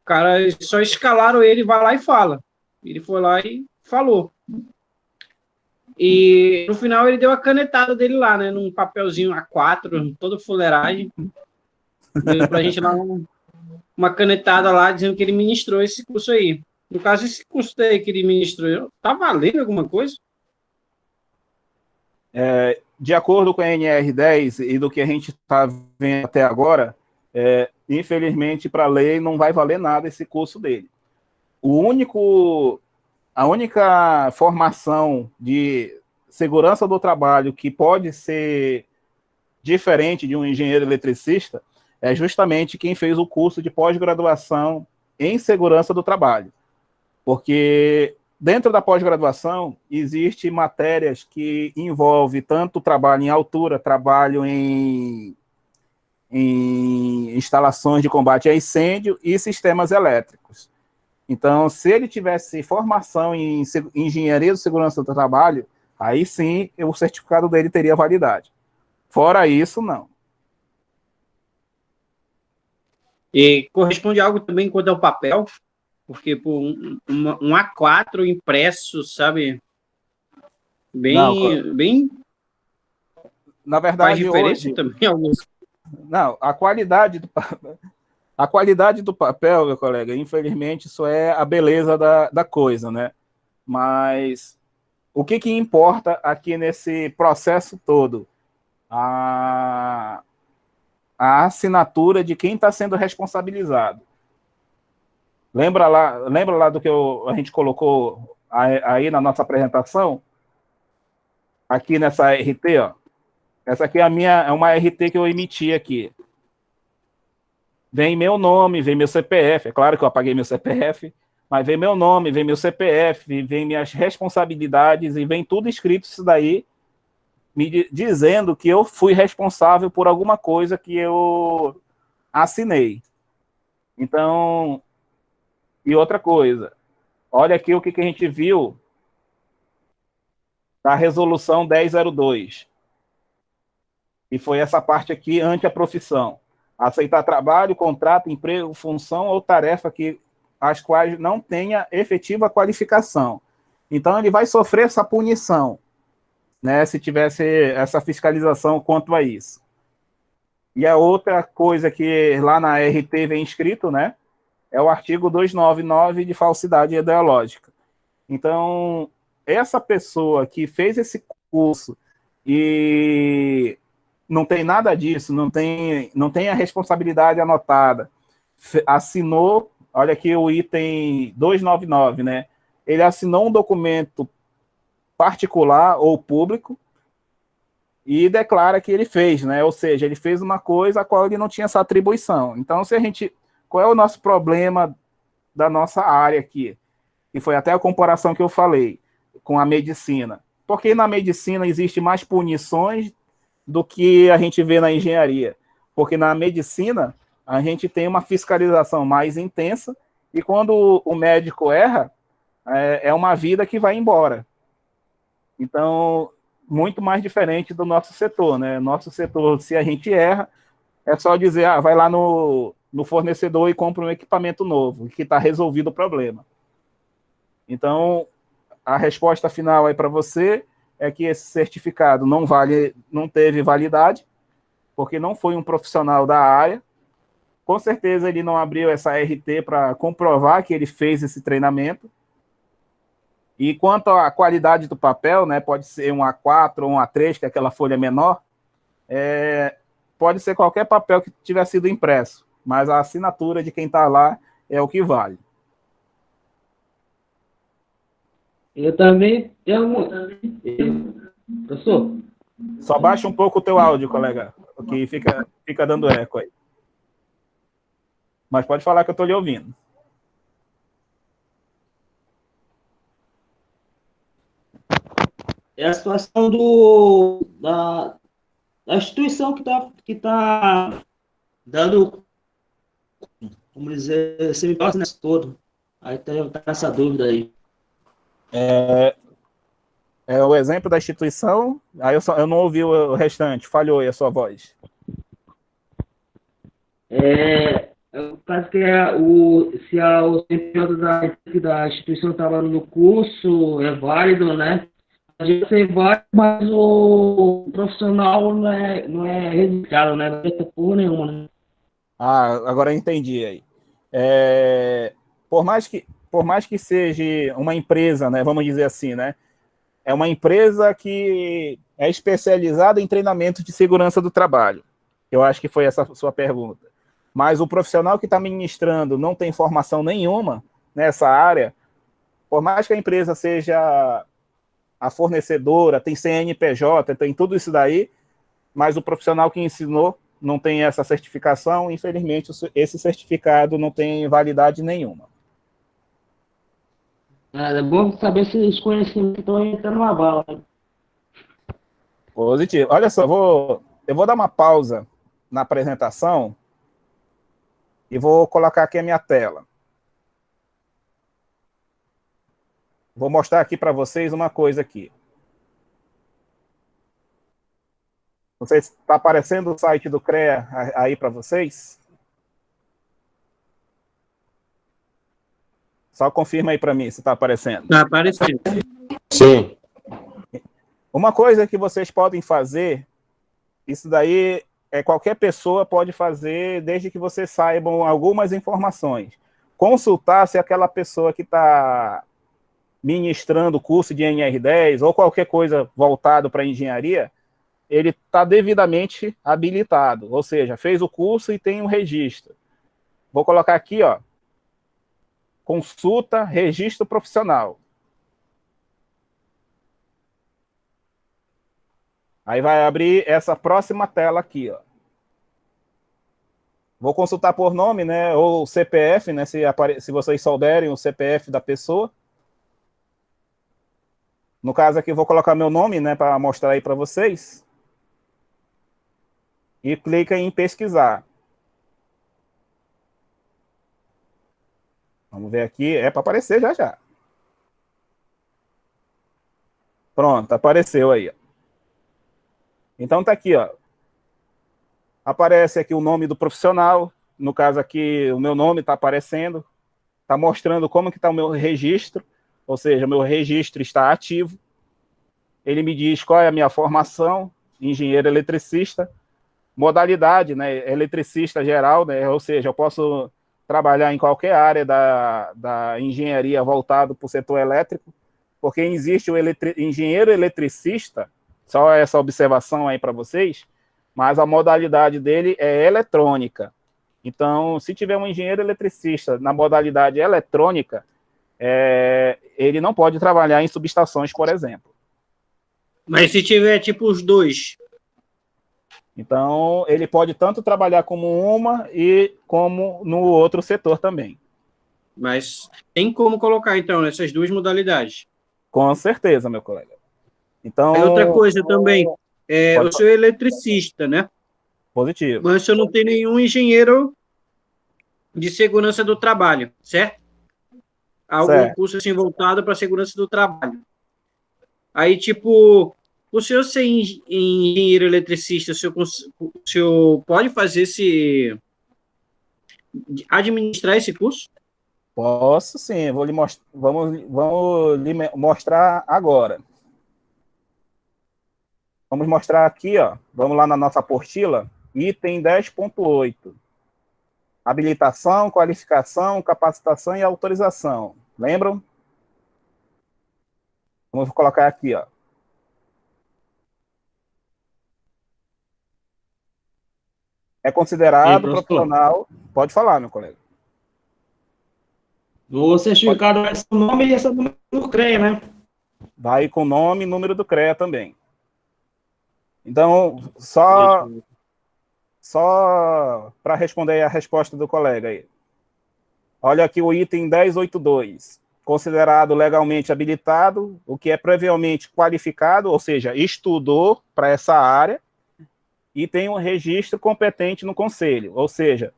Speaker 3: Cara, só escalaram ele, vai lá e fala. Ele foi lá e falou. E no final ele deu a canetada dele lá, né? Num papelzinho A4, todo fuleiragem. Deu pra gente lá uma canetada lá, dizendo que ele ministrou esse curso aí. No caso, esse curso aí que ele ministrou, tá valendo alguma coisa?
Speaker 1: De acordo com a NR10 e do que a gente está vendo até agora, infelizmente, para a lei, não vai valer nada esse curso dele. A única formação de segurança do trabalho que pode ser diferente de um engenheiro eletricista é justamente quem fez o curso de pós-graduação em segurança do trabalho. Porque dentro da pós-graduação existem matérias que envolvem tanto trabalho em altura, trabalho em instalações de combate a incêndio e sistemas elétricos. Então, se ele tivesse formação em engenharia de segurança do trabalho, aí sim o certificado dele teria validade. Fora isso, não.
Speaker 3: E corresponde a algo também quanto ao papel, porque pô, um A4 impresso, sabe? Bem
Speaker 1: na
Speaker 3: faz
Speaker 1: verdade,
Speaker 3: diferença
Speaker 1: hoje,
Speaker 3: também alguns.
Speaker 1: não, a qualidade do papel, meu colega, infelizmente, isso é a beleza da coisa, né? Mas o que importa aqui nesse processo todo? A assinatura de quem está sendo responsabilizado. Lembra lá do que a gente colocou aí na nossa apresentação? Aqui nessa RT, ó. Essa aqui é uma RT que eu emiti aqui. Vem meu nome, vem meu CPF. É claro que eu apaguei meu CPF, mas vem meu nome, vem meu CPF, vem minhas responsabilidades e vem tudo escrito isso daí, me dizendo que eu fui responsável por alguma coisa que eu assinei. Então, e outra coisa, olha aqui o que a gente viu da resolução 1002. E foi essa parte aqui, ante a profissão. Aceitar trabalho, contrato, emprego, função ou tarefa as quais não tenha efetiva qualificação. Então, ele vai sofrer essa punição, né, se tivesse essa fiscalização quanto a isso. E a outra coisa que lá na RT vem escrito, né, é o artigo 299 de falsidade ideológica. Então, essa pessoa que fez esse curso e não tem nada disso, não tem a responsabilidade anotada, assinou olha aqui o item 299, né? Ele assinou um documento particular ou público e declara que ele fez, né? Ou seja, ele fez uma coisa a qual ele não tinha essa atribuição. Então, qual é o nosso problema da nossa área aqui? E foi até a comparação que eu falei com a medicina. Porque na medicina existe mais punições do que a gente vê na engenharia. Porque na medicina a gente tem uma fiscalização mais intensa e quando o médico erra, é uma vida que vai embora. Então, muito mais diferente do nosso setor, né? Nosso setor, se a gente erra, é só dizer, vai lá no fornecedor e compra um equipamento novo, que está resolvido o problema. Então, a resposta final aí para você é que esse certificado não teve validade, porque não foi um profissional da área. Com certeza ele não abriu essa RT para comprovar que ele fez esse treinamento. E quanto à qualidade do papel, né, pode ser um A4 ou um A3, que é aquela folha menor, pode ser qualquer papel que tiver sido impresso, mas a assinatura de quem está lá é o que vale.
Speaker 4: Eu também tenho. Professor,
Speaker 1: Só baixa um pouco o teu áudio, colega, que fica dando eco aí. Mas pode falar que eu estou lhe ouvindo.
Speaker 4: é a situação da instituição que tá dando, vamos dizer, semipasse nesse todo. Aí tá essa dúvida aí.
Speaker 1: É o exemplo da instituição, aí eu não ouvi o restante, falhou aí a sua voz.
Speaker 4: O caso que se o CNPJ da instituição estava no curso, é válido, né? Pode ser válido, mas o profissional não é registrado, né? Não tem porra nenhuma, né?
Speaker 1: Agora eu entendi aí. Por mais que seja uma empresa, né, vamos dizer assim, né, é uma empresa que é especializada em treinamento de segurança do trabalho. Eu acho que foi essa a sua pergunta. Mas o profissional que está ministrando não tem formação nenhuma nessa área, por mais que a empresa seja a fornecedora, tem CNPJ, tem tudo isso daí, mas o profissional que ensinou não tem essa certificação, infelizmente esse certificado não tem validade nenhuma.
Speaker 4: É bom saber se os conhecimentos estão entrando na bala, né?
Speaker 1: Positivo. Olha só, eu vou dar uma pausa na apresentação e vou colocar aqui a minha tela. Vou mostrar aqui para vocês uma coisa aqui. Não sei se está aparecendo o site do CREA aí para vocês. Só confirma aí para mim se está aparecendo.
Speaker 3: Está aparecendo.
Speaker 5: Sim.
Speaker 1: Uma coisa que vocês podem fazer, isso daí qualquer pessoa pode fazer, desde que vocês saibam algumas informações. Consultar se aquela pessoa que está ministrando o curso de NR10 ou qualquer coisa voltado para engenharia, ele está devidamente habilitado, ou seja, fez o curso e tem um registro. Vou colocar aqui, ó, consulta, registro profissional. Aí vai abrir essa próxima tela aqui, ó. Vou consultar por nome, né, ou CPF, né, se vocês souberem o CPF da pessoa. No caso aqui, vou colocar meu nome, né, para mostrar aí para vocês. E clica em pesquisar. Vamos ver aqui, para aparecer já já. Pronto, apareceu aí, ó. Então tá aqui, ó. Aparece aqui o nome do profissional, no caso aqui o meu nome está aparecendo, está mostrando como que está o meu registro, ou seja, meu registro está ativo. Ele me diz qual é a minha formação, engenheiro eletricista, modalidade, né, eletricista geral, né, ou seja, eu posso trabalhar em qualquer área da engenharia voltado para o setor elétrico, porque existe o engenheiro eletricista, só essa observação aí para vocês, mas a modalidade dele é eletrônica. Então, se tiver um engenheiro eletricista na modalidade eletrônica, ele não pode trabalhar em subestações, por exemplo.
Speaker 3: Mas se tiver, tipo, os dois?
Speaker 1: Então, ele pode tanto trabalhar como uma e como no outro setor também.
Speaker 3: Mas tem como colocar, então, nessas duas modalidades.
Speaker 1: Com certeza, meu colega. Então,
Speaker 3: Aí outra coisa também, eu
Speaker 1: pode
Speaker 3: sou eletricista, né?
Speaker 1: positivo.
Speaker 3: Mas eu não tenho nenhum engenheiro de segurança do trabalho, certo? Algum
Speaker 1: Certo.
Speaker 3: curso assim voltado para segurança do trabalho. Aí, tipo, o senhor ser engenheiro eletricista, o senhor pode fazer administrar esse curso?
Speaker 1: Posso sim, vou lhe vamos lhe mostrar agora. Vamos mostrar aqui, ó. Vamos lá na nossa apostila, item 10.8. Habilitação, qualificação, capacitação e autorização. Lembram? Vamos colocar aqui, ó. É
Speaker 4: E,
Speaker 1: considerado
Speaker 4: professor,
Speaker 1: profissional. Pode falar, meu colega.
Speaker 4: o certificado vai ser o nome e esse é o número do CREA, né?
Speaker 1: Vai com nome e número do CREA também. Então, só para responder a resposta do colega aí. Olha aqui o item 1082. Considerado legalmente habilitado, o que é previamente qualificado, ou seja, estudou para essa área e tem um registro competente no conselho. Ou seja,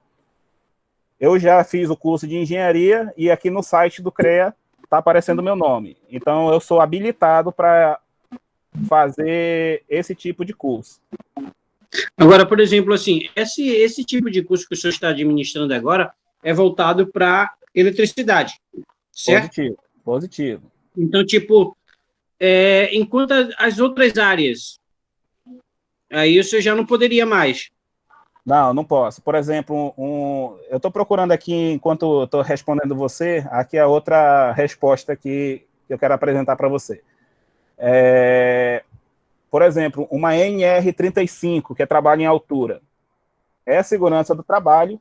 Speaker 1: eu já fiz o curso de engenharia e aqui no site do CREA está aparecendo o meu nome. Então, eu sou habilitado para fazer esse tipo de curso.
Speaker 3: Agora, por exemplo, assim, esse tipo de curso que o senhor está administrando agora é voltado para eletricidade, certo?
Speaker 1: Positivo, positivo.
Speaker 3: Então, tipo, enquanto as outras áreas, aí o senhor já não poderia mais.
Speaker 1: Não, não posso. Por exemplo, eu estou procurando aqui, enquanto estou respondendo você, aqui é outra resposta que eu quero apresentar para você. Por exemplo, uma NR35, que é trabalho em altura, é segurança do trabalho.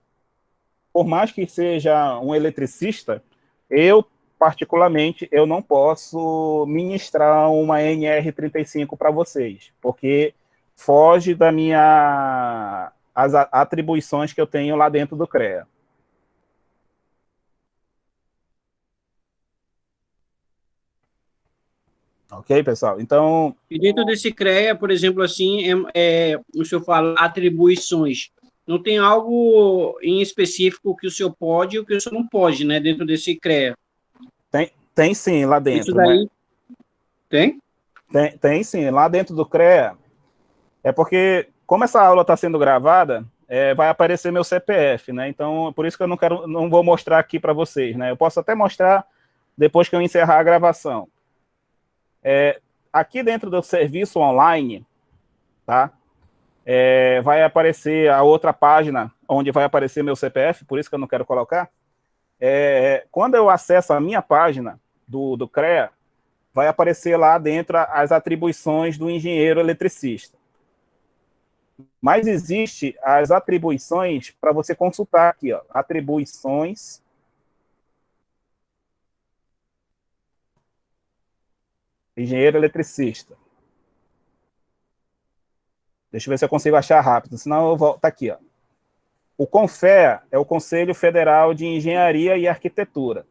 Speaker 1: Por mais que seja um eletricista, eu, particularmente, eu não posso ministrar uma NR35 para vocês, porque foge as atribuições que eu tenho lá dentro do CREA. Ok, pessoal? Então,
Speaker 3: E dentro desse CREA, por exemplo, assim, o senhor fala atribuições. Não tem algo em específico que o senhor pode e o que o senhor não pode, né, dentro desse CREA.
Speaker 1: tem sim lá
Speaker 3: Isso
Speaker 1: dentro, né?
Speaker 3: daí tem?
Speaker 1: Tem sim, lá dentro do CREA. É porque, como essa aula está sendo gravada, vai aparecer meu CPF, né? Então, por isso que eu não vou mostrar aqui para vocês, né? Eu posso até mostrar depois que eu encerrar a gravação. Aqui dentro do serviço online, tá? Vai aparecer a outra página onde vai aparecer meu CPF, por isso que eu não quero colocar. Quando eu acesso a minha página do CREA, vai aparecer lá dentro as atribuições do engenheiro eletricista. Mas existe as atribuições para você consultar aqui, ó, atribuições engenheiro eletricista. Deixa eu ver se eu consigo achar rápido, senão eu volto aqui, ó. O CONFEA é o Conselho Federal de Engenharia e Arquitetura.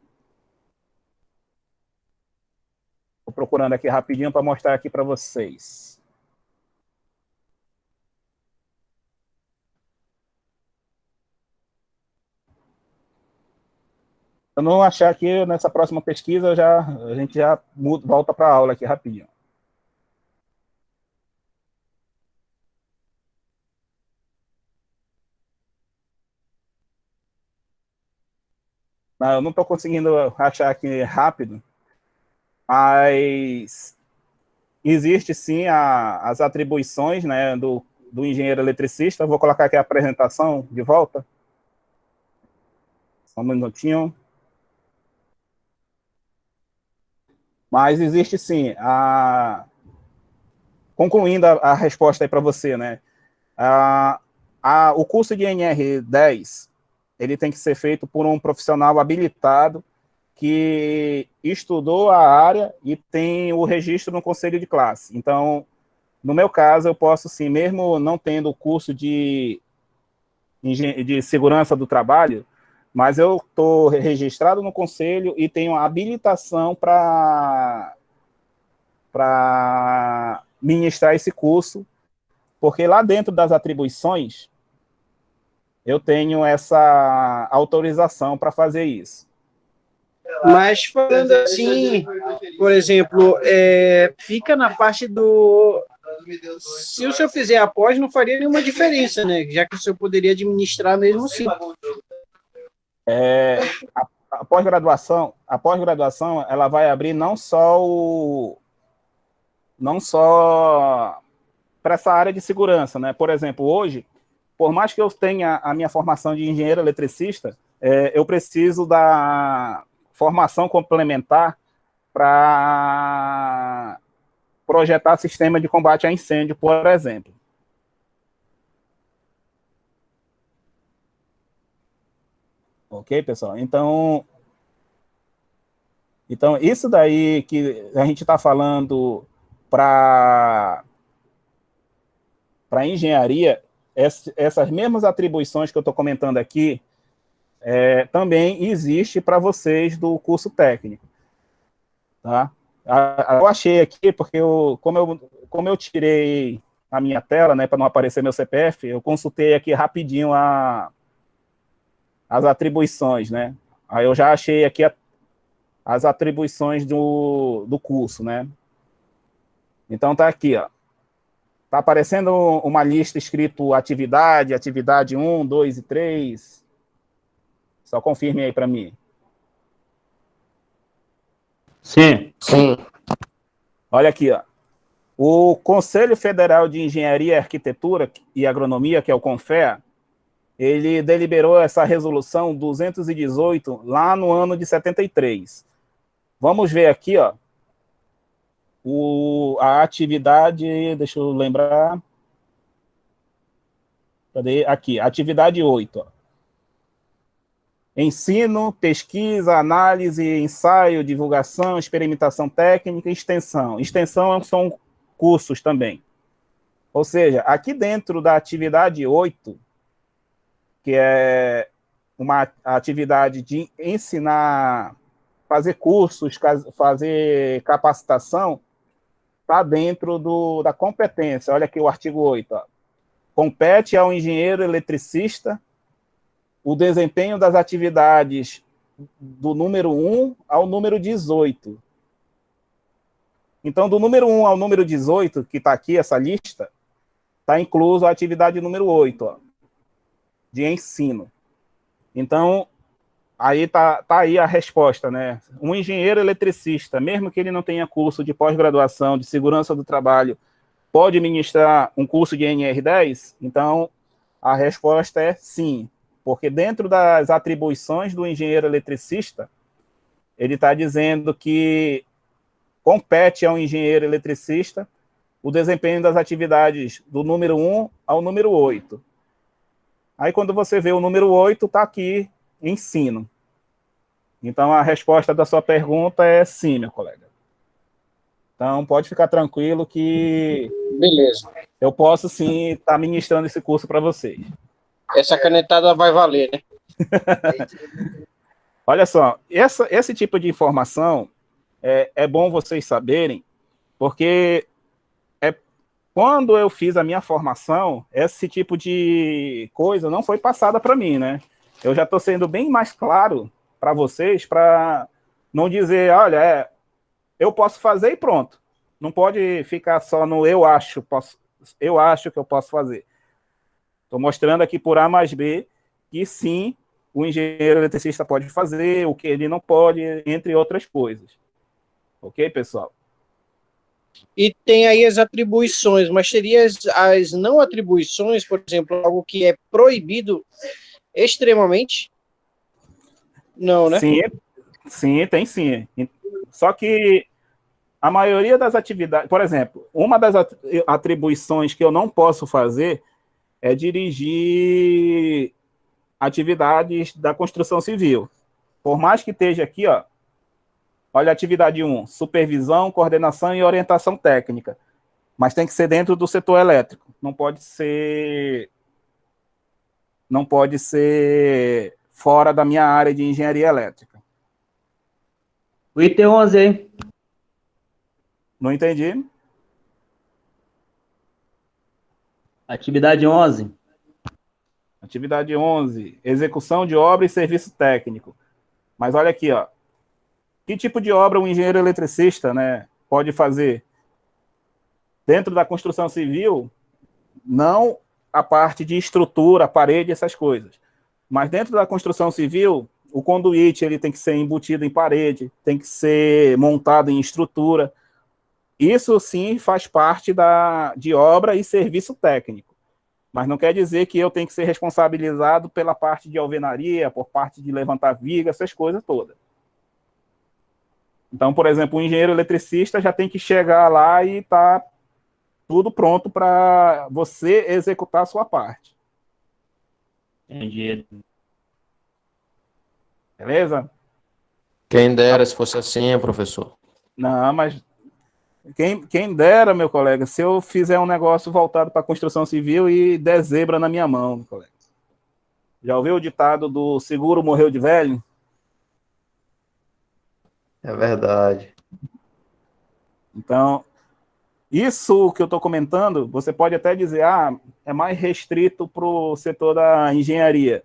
Speaker 1: Estou procurando aqui rapidinho para mostrar aqui para vocês. Se eu não achar aqui nessa próxima pesquisa, a gente já volta para a aula aqui rapidinho. Não, eu não estou conseguindo achar aqui rápido, mas existe sim as atribuições, né, do engenheiro eletricista. Vou colocar aqui a apresentação de volta. Só um minutinho. Mas existe sim, concluindo a resposta aí para você, né? O curso de NR10, ele tem que ser feito por um profissional habilitado que estudou a área e tem o registro no conselho de classe. Então, no meu caso, eu posso, sim, mesmo não tendo o curso de segurança do trabalho, mas eu estou registrado no conselho e tenho habilitação para ministrar esse curso, porque lá dentro das atribuições, eu tenho essa autorização para fazer isso.
Speaker 3: Mas falando assim, por exemplo, fica na parte do... Se o senhor fizer a pós, não faria nenhuma diferença, né? Já que o senhor poderia administrar mesmo assim.
Speaker 1: A pós-graduação, ela vai abrir não só para essa área de segurança, né? Por exemplo, hoje, por mais que eu tenha a minha formação de engenheiro eletricista, eu preciso da formação complementar para projetar sistema de combate a incêndio, por exemplo. Ok, pessoal? Então isso daí que a gente está falando para engenharia, essas mesmas atribuições que eu estou comentando aqui, também existe para vocês do curso técnico. Tá? Eu achei aqui, porque como eu tirei a minha tela, né, para não aparecer meu CPF, eu consultei aqui rapidinho as atribuições, né? Aí eu já achei aqui as atribuições do curso, né? Então tá aqui, ó. Tá aparecendo uma lista escrito atividade 1, 2 e 3. Só confirme aí para mim.
Speaker 3: Sim.
Speaker 5: Sim.
Speaker 1: Olha aqui, ó. O Conselho Federal de Engenharia, Arquitetura e Agronomia, que é o CONFEA, ele deliberou essa resolução 218 lá no ano de 73. Vamos ver aqui, ó, a atividade, deixa eu lembrar. Cadê? Aqui, atividade 8. Ó. Ensino, pesquisa, análise, ensaio, divulgação, experimentação técnica e extensão. Extensão são cursos também. Ou seja, aqui dentro da atividade 8, que é uma atividade de ensinar, fazer cursos, fazer capacitação, está dentro da competência. Olha aqui o artigo 8. Ó. Compete ao engenheiro eletricista o desempenho das atividades do número 1 ao número 18. Então, do número 1 ao número 18, que está aqui, essa lista, está incluso a atividade número 8, ó, de ensino. Então, aí tá aí a resposta, né? Um engenheiro eletricista, mesmo que ele não tenha curso de pós-graduação de segurança do trabalho, pode ministrar um curso de NR10? Então, a resposta é sim, porque dentro das atribuições do engenheiro eletricista, ele está dizendo que compete ao engenheiro eletricista o desempenho das atividades do número 1 ao número 8. Aí, quando você vê o número 8, está aqui, ensino. Então, a resposta da sua pergunta é sim, meu colega. Então, pode ficar tranquilo que...
Speaker 3: Beleza.
Speaker 1: Eu posso, sim, estar ministrando esse curso para vocês.
Speaker 3: Essa canetada vai valer, né?
Speaker 1: Olha só, esse tipo de informação é bom vocês saberem, porque quando eu fiz a minha formação, esse tipo de coisa não foi passada para mim, né? Eu já estou sendo bem mais claro para vocês, para não dizer, olha, eu posso fazer e pronto. Não pode ficar só no eu acho que eu posso fazer. Estou mostrando aqui por A mais B que sim, o engenheiro eletricista pode fazer, o que ele não pode, entre outras coisas. Ok, pessoal?
Speaker 3: E tem aí as atribuições, mas teria as não atribuições, por exemplo, algo que é proibido extremamente? Não, né?
Speaker 1: Sim, tem sim. Só que a maioria das atividades, por exemplo, uma das atribuições que eu não posso fazer é dirigir atividades da construção civil. Por mais que esteja aqui, ó, olha a atividade 1, supervisão, coordenação e orientação técnica. Mas tem que ser dentro do setor elétrico. Não pode ser fora da minha área de engenharia elétrica.
Speaker 4: O item 11, hein?
Speaker 1: Não entendi?
Speaker 4: Atividade 11.
Speaker 1: Atividade 11, execução de obra e serviço técnico. Mas olha aqui, ó. Que tipo de obra um engenheiro eletricista, né, pode fazer? Dentro da construção civil, não a parte de estrutura, parede, essas coisas. Mas dentro da construção civil, o conduíte ele tem que ser embutido em parede, tem que ser montado em estrutura. Isso sim faz parte de obra e serviço técnico. Mas não quer dizer que eu tenho que ser responsabilizado pela parte de alvenaria, por parte de levantar viga, essas coisas todas. Então, por exemplo, o engenheiro eletricista já tem que chegar lá e tá tudo pronto para você executar a sua parte.
Speaker 4: Entendi.
Speaker 1: Beleza?
Speaker 5: Quem dera se fosse assim, professor.
Speaker 1: Não, mas quem dera, meu colega, se eu fizer um negócio voltado para a construção civil e der zebra na minha mão, meu colega. Já ouviu o ditado do seguro morreu de velho?
Speaker 5: É verdade.
Speaker 1: Então, isso que eu estou comentando, você pode até dizer, é mais restrito para o setor da engenharia.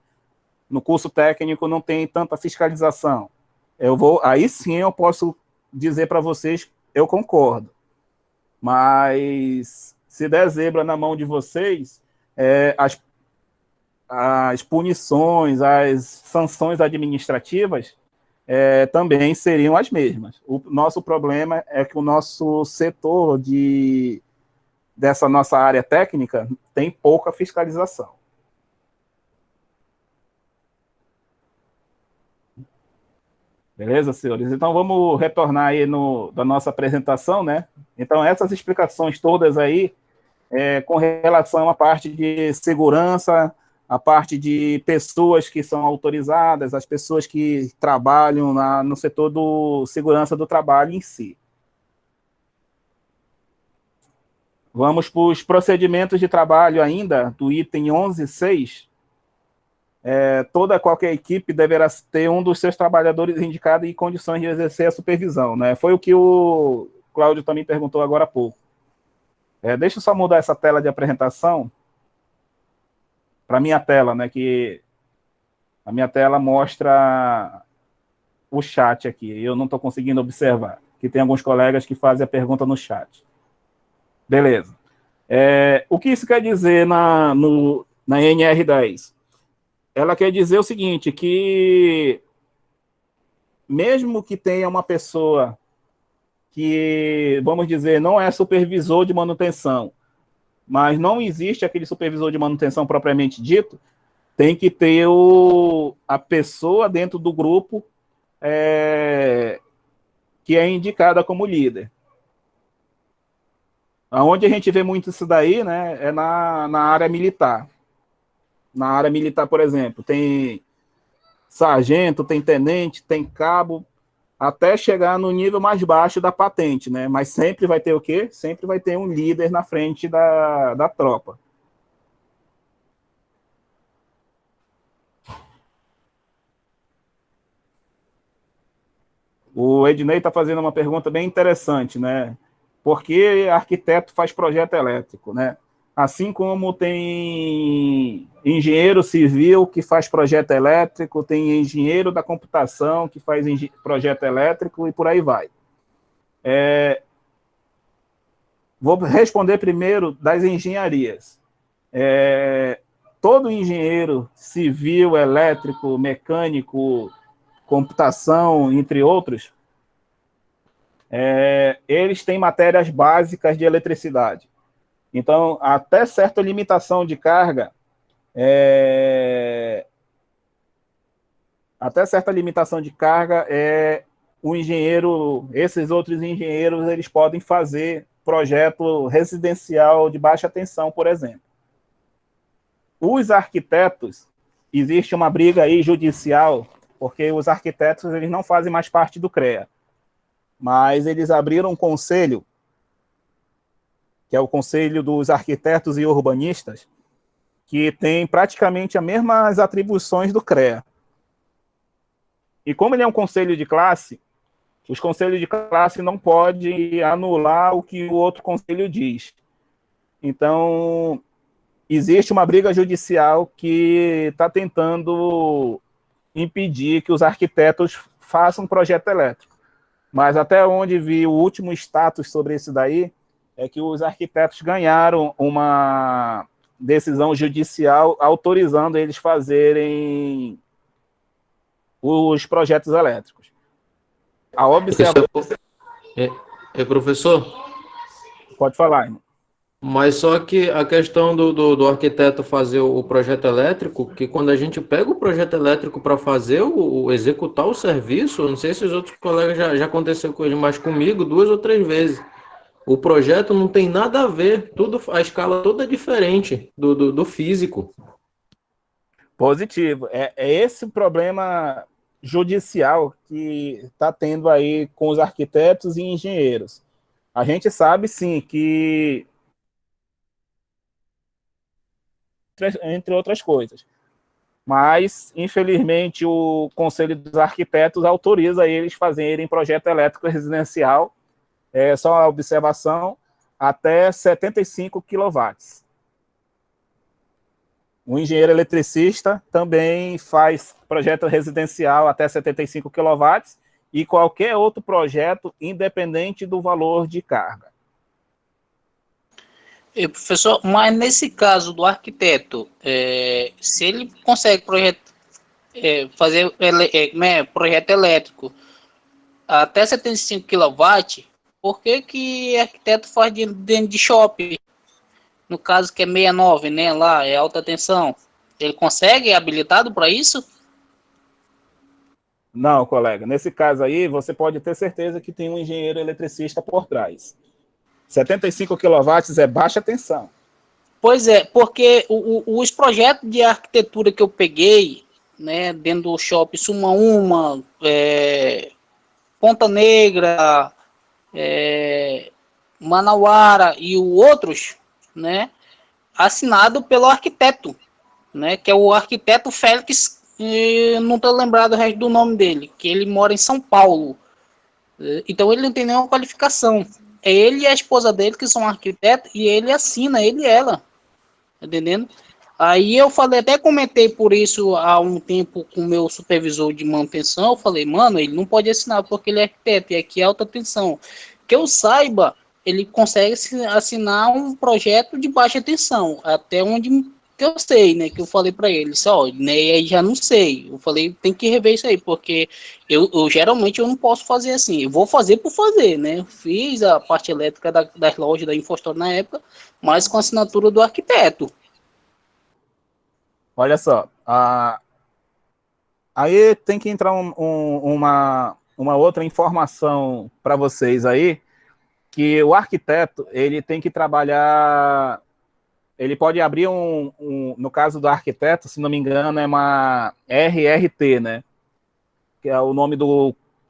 Speaker 1: No curso técnico não tem tanta fiscalização. Aí sim eu posso dizer para vocês, eu concordo. Mas se der zebra na mão de vocês, as punições, as sanções administrativas também seriam as mesmas. O nosso problema é que o nosso setor dessa nossa área técnica tem pouca fiscalização. Beleza, senhores? Então, vamos retornar aí da nossa apresentação, né? Então, essas explicações todas aí, com relação à parte de segurança, a parte de pessoas que são autorizadas, as pessoas que trabalham no setor do segurança do trabalho em si. Vamos para os procedimentos de trabalho ainda, do item 11.6. Qualquer equipe deverá ter um dos seus trabalhadores indicado em condições de exercer a supervisão, né? Foi o que o Cláudio também perguntou agora há pouco. Deixa eu só mudar essa tela de apresentação para a minha tela, né? Que a minha tela mostra o chat aqui, eu não estou conseguindo observar, que tem alguns colegas que fazem a pergunta no chat. Beleza. O que isso quer dizer na NR10? Ela quer dizer o seguinte, que mesmo que tenha uma pessoa que, vamos dizer, não é supervisor de manutenção, mas não existe aquele supervisor de manutenção propriamente dito, tem que ter a pessoa dentro do grupo que é indicada como líder. Onde a gente vê muito isso daí, né, é na área militar. Na área militar, por exemplo, tem sargento, tem tenente, tem cabo, até chegar no nível mais baixo da patente, né? Mas sempre vai ter o quê? Sempre vai ter um líder na frente da tropa. O Ednei está fazendo uma pergunta bem interessante, né? Por que arquiteto faz projeto elétrico, né? Assim como tem engenheiro civil que faz projeto elétrico, tem engenheiro da computação que faz projeto elétrico e por aí vai. Vou responder primeiro das engenharias. Todo engenheiro civil, elétrico, mecânico, computação, entre outros, eles têm matérias básicas de eletricidade. Então, até certa limitação de carga, o engenheiro, esses outros engenheiros, eles podem fazer projeto residencial de baixa tensão, por exemplo. Os arquitetos, existe uma briga aí judicial, porque os arquitetos eles não fazem mais parte do CREA, mas eles abriram um conselho, que é o Conselho dos Arquitetos e Urbanistas, que tem praticamente as mesmas atribuições do CREA. E como ele é um conselho de classe, os conselhos de classe não podem anular o que o outro conselho diz. Então, existe uma briga judicial que está tentando impedir que os arquitetos façam projeto elétrico. Mas até onde vi o último status sobre isso daí, é que os arquitetos ganharam uma decisão judicial autorizando eles fazerem os projetos elétricos. A observação...
Speaker 5: Professor,
Speaker 1: Pode falar, irmão.
Speaker 5: mas só que a questão do arquiteto fazer o projeto elétrico, que quando a gente pega o projeto elétrico para fazer, executar o serviço, não sei se os outros colegas já aconteceu com ele, mas comigo 2 ou 3 vezes. O projeto não tem nada a ver, a escala toda é diferente do físico.
Speaker 1: Positivo. É esse o problema judicial que está tendo aí com os arquitetos e engenheiros. A gente sabe, sim, que, entre outras coisas, mas, infelizmente, o Conselho dos Arquitetos autoriza eles fazerem projeto elétrico residencial, só uma observação, até 75 kW. O engenheiro eletricista também faz projeto residencial até 75 kW e qualquer outro projeto independente do valor de carga.
Speaker 6: Professor, mas nesse caso do arquiteto, se ele consegue fazer projeto elétrico até 75 kW, por que arquiteto faz dentro de shopping? No caso que é 69, né? Lá é alta tensão. Ele consegue? É habilitado para isso?
Speaker 1: Não, colega. Nesse caso aí, você pode ter certeza que tem um engenheiro eletricista por trás. 75 kW é baixa tensão.
Speaker 6: Pois é, porque os projetos de arquitetura que eu peguei, né, dentro do shopping Suma, Ponta Negra, Manauara e outros, né, assinado pelo arquiteto, né, que é o arquiteto Félix, não estou lembrado o resto do nome dele, que ele mora em São Paulo. Então ele não tem nenhuma qualificação. É ele e a esposa dele que são arquitetos e ele assina, ele e ela. Entendendo? Aí eu falei, até comentei por isso há um tempo com o meu supervisor de manutenção, eu falei, mano, ele não pode assinar porque ele é arquiteto e aqui é alta tensão. Que eu saiba, ele consegue assinar um projeto de baixa tensão, até onde que eu sei, né, que eu falei para ele, só, né, aí já não sei, eu falei, tem que rever isso aí, porque eu geralmente eu não posso fazer assim, eu vou fazer por fazer, né, eu fiz a parte elétrica das lojas da Infostor na época, mas com a assinatura do arquiteto.
Speaker 1: Olha só, aí tem que entrar uma outra informação para vocês aí, que o arquiteto, ele tem que trabalhar, ele pode abrir no caso do arquiteto, se não me engano, é uma RRT, né? Que é o nome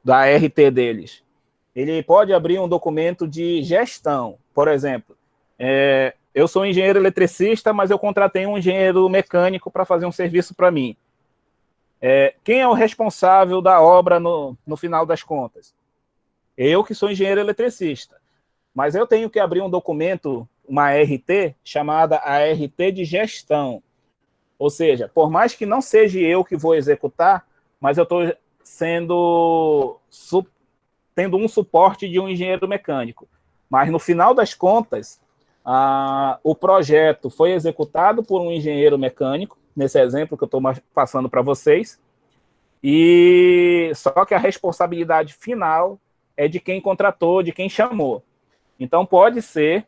Speaker 1: da RT deles. Ele pode abrir um documento de gestão, por exemplo, eu sou engenheiro eletricista, mas eu contratei um engenheiro mecânico para fazer um serviço para mim. Quem é o responsável da obra no final das contas? Eu que sou engenheiro eletricista. Mas eu tenho que abrir um documento, uma ART, chamada ART de gestão. Ou seja, por mais que não seja eu que vou executar, mas eu estou tendo um suporte de um engenheiro mecânico. Mas no final das contas, o projeto foi executado por um engenheiro mecânico, nesse exemplo que eu estou passando para vocês, e só que a responsabilidade final é de quem contratou, de quem chamou. Então pode ser,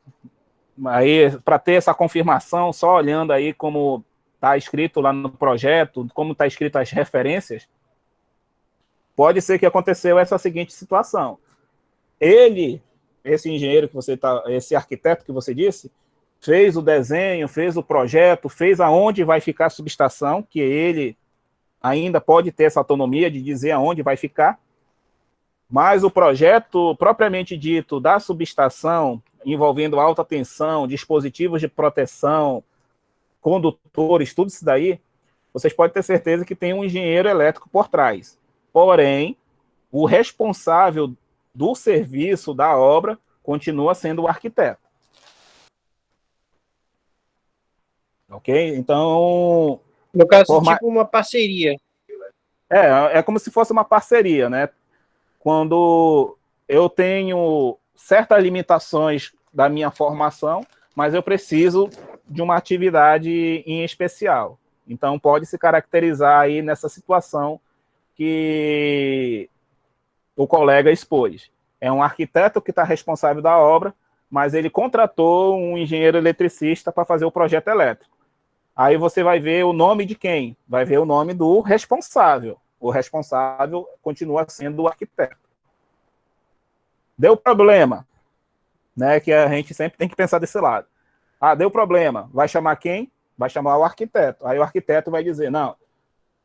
Speaker 1: aí para ter essa confirmação, só olhando aí como está escrito lá no projeto, como está escrito as referências, pode ser que aconteceu essa seguinte situação. Esse engenheiro esse arquiteto que você disse, fez o desenho, fez o projeto, fez aonde vai ficar a subestação, que ele ainda pode ter essa autonomia de dizer aonde vai ficar, mas o projeto propriamente dito da subestação, envolvendo alta tensão, dispositivos de proteção, condutores, tudo isso daí, vocês podem ter certeza que tem um engenheiro elétrico por trás. Porém, o responsável do serviço, da obra, continua sendo o arquiteto. Ok? Então...
Speaker 3: No caso, tipo uma parceria.
Speaker 1: É como se fosse uma parceria, né? Quando eu tenho certas limitações da minha formação, mas eu preciso de uma atividade em especial. Então, pode se caracterizar aí nessa situação que o colega expôs. É um arquiteto que está responsável da obra, mas ele contratou um engenheiro eletricista para fazer o projeto elétrico. Aí você vai ver o nome de quem? Vai ver o nome do responsável. O responsável continua sendo o arquiteto. Deu problema, né? Que a gente sempre tem que pensar desse lado. Ah, deu problema. Vai chamar quem? Vai chamar o arquiteto. Aí o arquiteto vai dizer, não,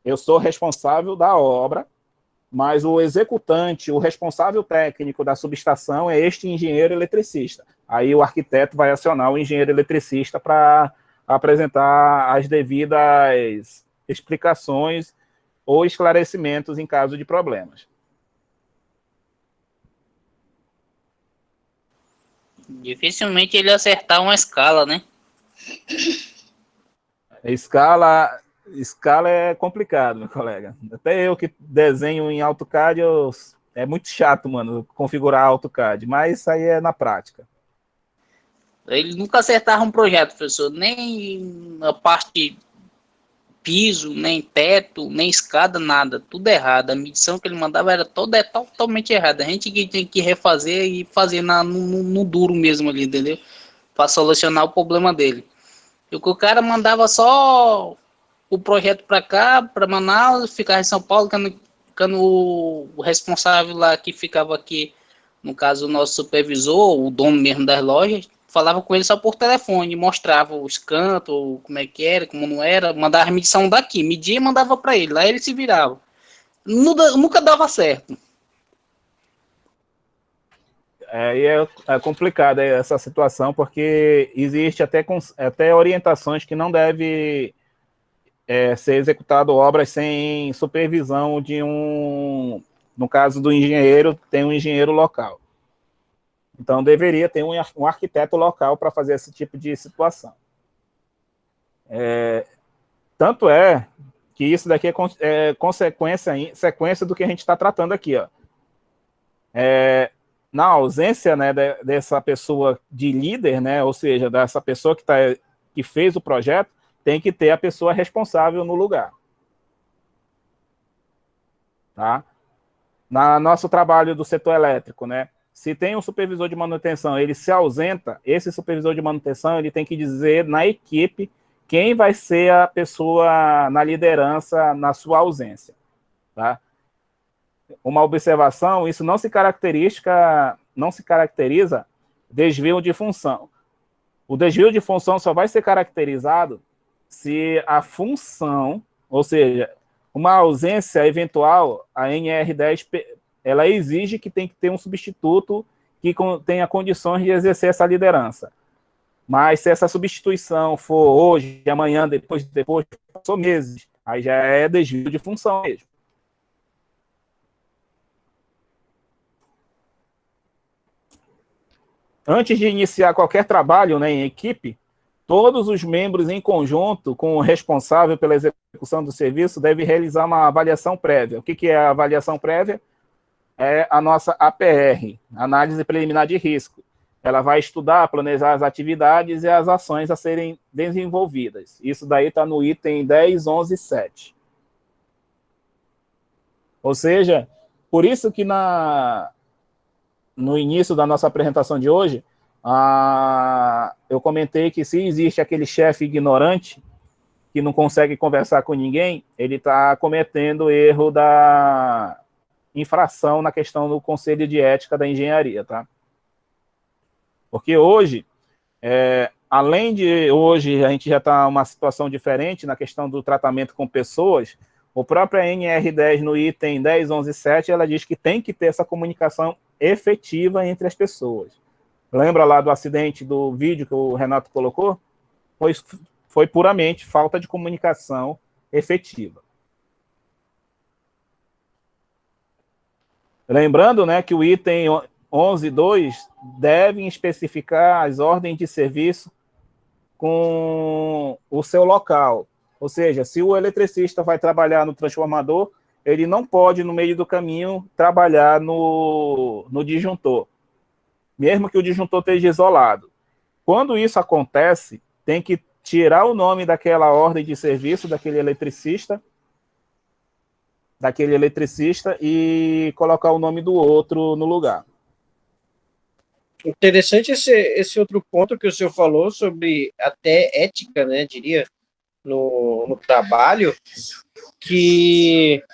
Speaker 1: eu sou responsável da obra, mas o executante, o responsável técnico da subestação é este engenheiro eletricista. Aí o arquiteto vai acionar o engenheiro eletricista para apresentar as devidas explicações ou esclarecimentos em caso de problemas.
Speaker 6: Dificilmente ele acertar uma escala, né?
Speaker 1: Escala é complicado, meu colega. Até eu que desenho em AutoCAD, é muito chato, mano, configurar AutoCAD, mas isso aí é na prática.
Speaker 6: Ele nunca acertava um projeto, professor, nem a parte piso, nem teto, nem escada, nada, tudo errado. A medição que ele mandava era totalmente errada. A gente que tinha que refazer e fazer no duro mesmo ali, entendeu? Para solucionar o problema dele. E o cara mandava só o projeto para cá, para Manaus, ficava em São Paulo, quando o responsável lá que ficava aqui, no caso o nosso supervisor, o dono mesmo das lojas, falava com ele só por telefone, mostrava os cantos, como é que era, como não era, mandava a medição daqui, media e mandava para ele, lá ele se virava. Nunca dava certo.
Speaker 1: E é complicado essa situação, porque existe até orientações que não deve ser executado obras sem supervisão de no caso do engenheiro, tem um engenheiro local. Então, deveria ter um arquiteto local para fazer esse tipo de situação. Tanto é que isso daqui é sequência do que a gente está tratando aqui. Ó. Na ausência, né, dessa pessoa de líder, né, ou seja, dessa pessoa que fez o projeto, tem que ter a pessoa responsável no lugar. Tá? No nosso trabalho do setor elétrico, né, se tem um supervisor de manutenção, ele se ausenta, esse supervisor de manutenção ele tem que dizer na equipe quem vai ser a pessoa na liderança na sua ausência. Tá? Uma observação, isso não se caracteriza desvio de função. O desvio de função só vai ser caracterizado se a função, ou seja, uma ausência eventual, a NR10, ela exige que tem que ter um substituto que tenha condições de exercer essa liderança. Mas se essa substituição for hoje, amanhã, depois, passou meses, aí já é desvio de função mesmo. Antes de iniciar qualquer trabalho, né, em equipe, todos os membros em conjunto com o responsável pela execução do serviço devem realizar uma avaliação prévia. O que é a avaliação prévia? É a nossa APR, Análise Preliminar de Risco. Ela vai estudar, planejar as atividades e as ações a serem desenvolvidas. Isso daí está no item 10.11.7. Ou seja, por isso que no início da nossa apresentação de hoje, eu comentei que se existe aquele chefe ignorante que não consegue conversar com ninguém, ele está cometendo o erro da infração na questão do Conselho de Ética da Engenharia, tá? Porque hoje, além de hoje a gente já está uma situação diferente na questão do tratamento com pessoas, o próprio NR10 no item 10.11.7, ela diz que tem que ter essa comunicação efetiva entre as pessoas. Lembra lá do acidente do vídeo que o Renato colocou? Foi puramente falta de comunicação efetiva. Lembrando, né, que o item 11.2 deve especificar as ordens de serviço com o seu local. Ou seja, se o eletricista vai trabalhar no transformador, ele não pode, no meio do caminho, trabalhar no disjuntor, mesmo que o disjuntor esteja isolado. Quando isso acontece, tem que tirar o nome daquela ordem de serviço daquele eletricista e colocar o nome do outro no lugar.
Speaker 3: Interessante esse outro ponto que o senhor falou sobre até ética, né, diria, no trabalho, que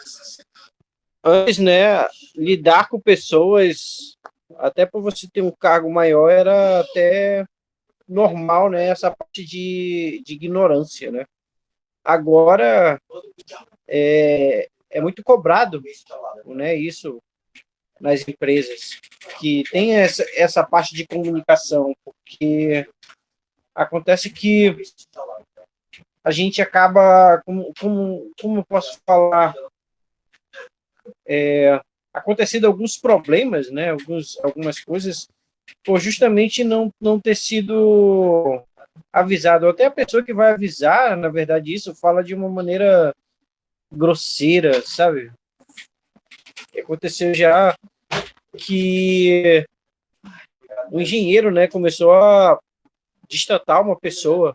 Speaker 3: antes, né, lidar com pessoas, até por você ter um cargo maior, era até normal, né, essa parte de ignorância, né. Agora, é muito cobrado, né, isso nas empresas, que tem essa parte de comunicação, porque acontece que a gente acaba, como posso falar, acontecendo alguns problemas, né, algumas coisas, por justamente não ter sido avisado. Até a pessoa que vai avisar, na verdade, isso fala de uma maneira grosseira, sabe? Aconteceu já que o engenheiro, né, começou a destratar uma pessoa,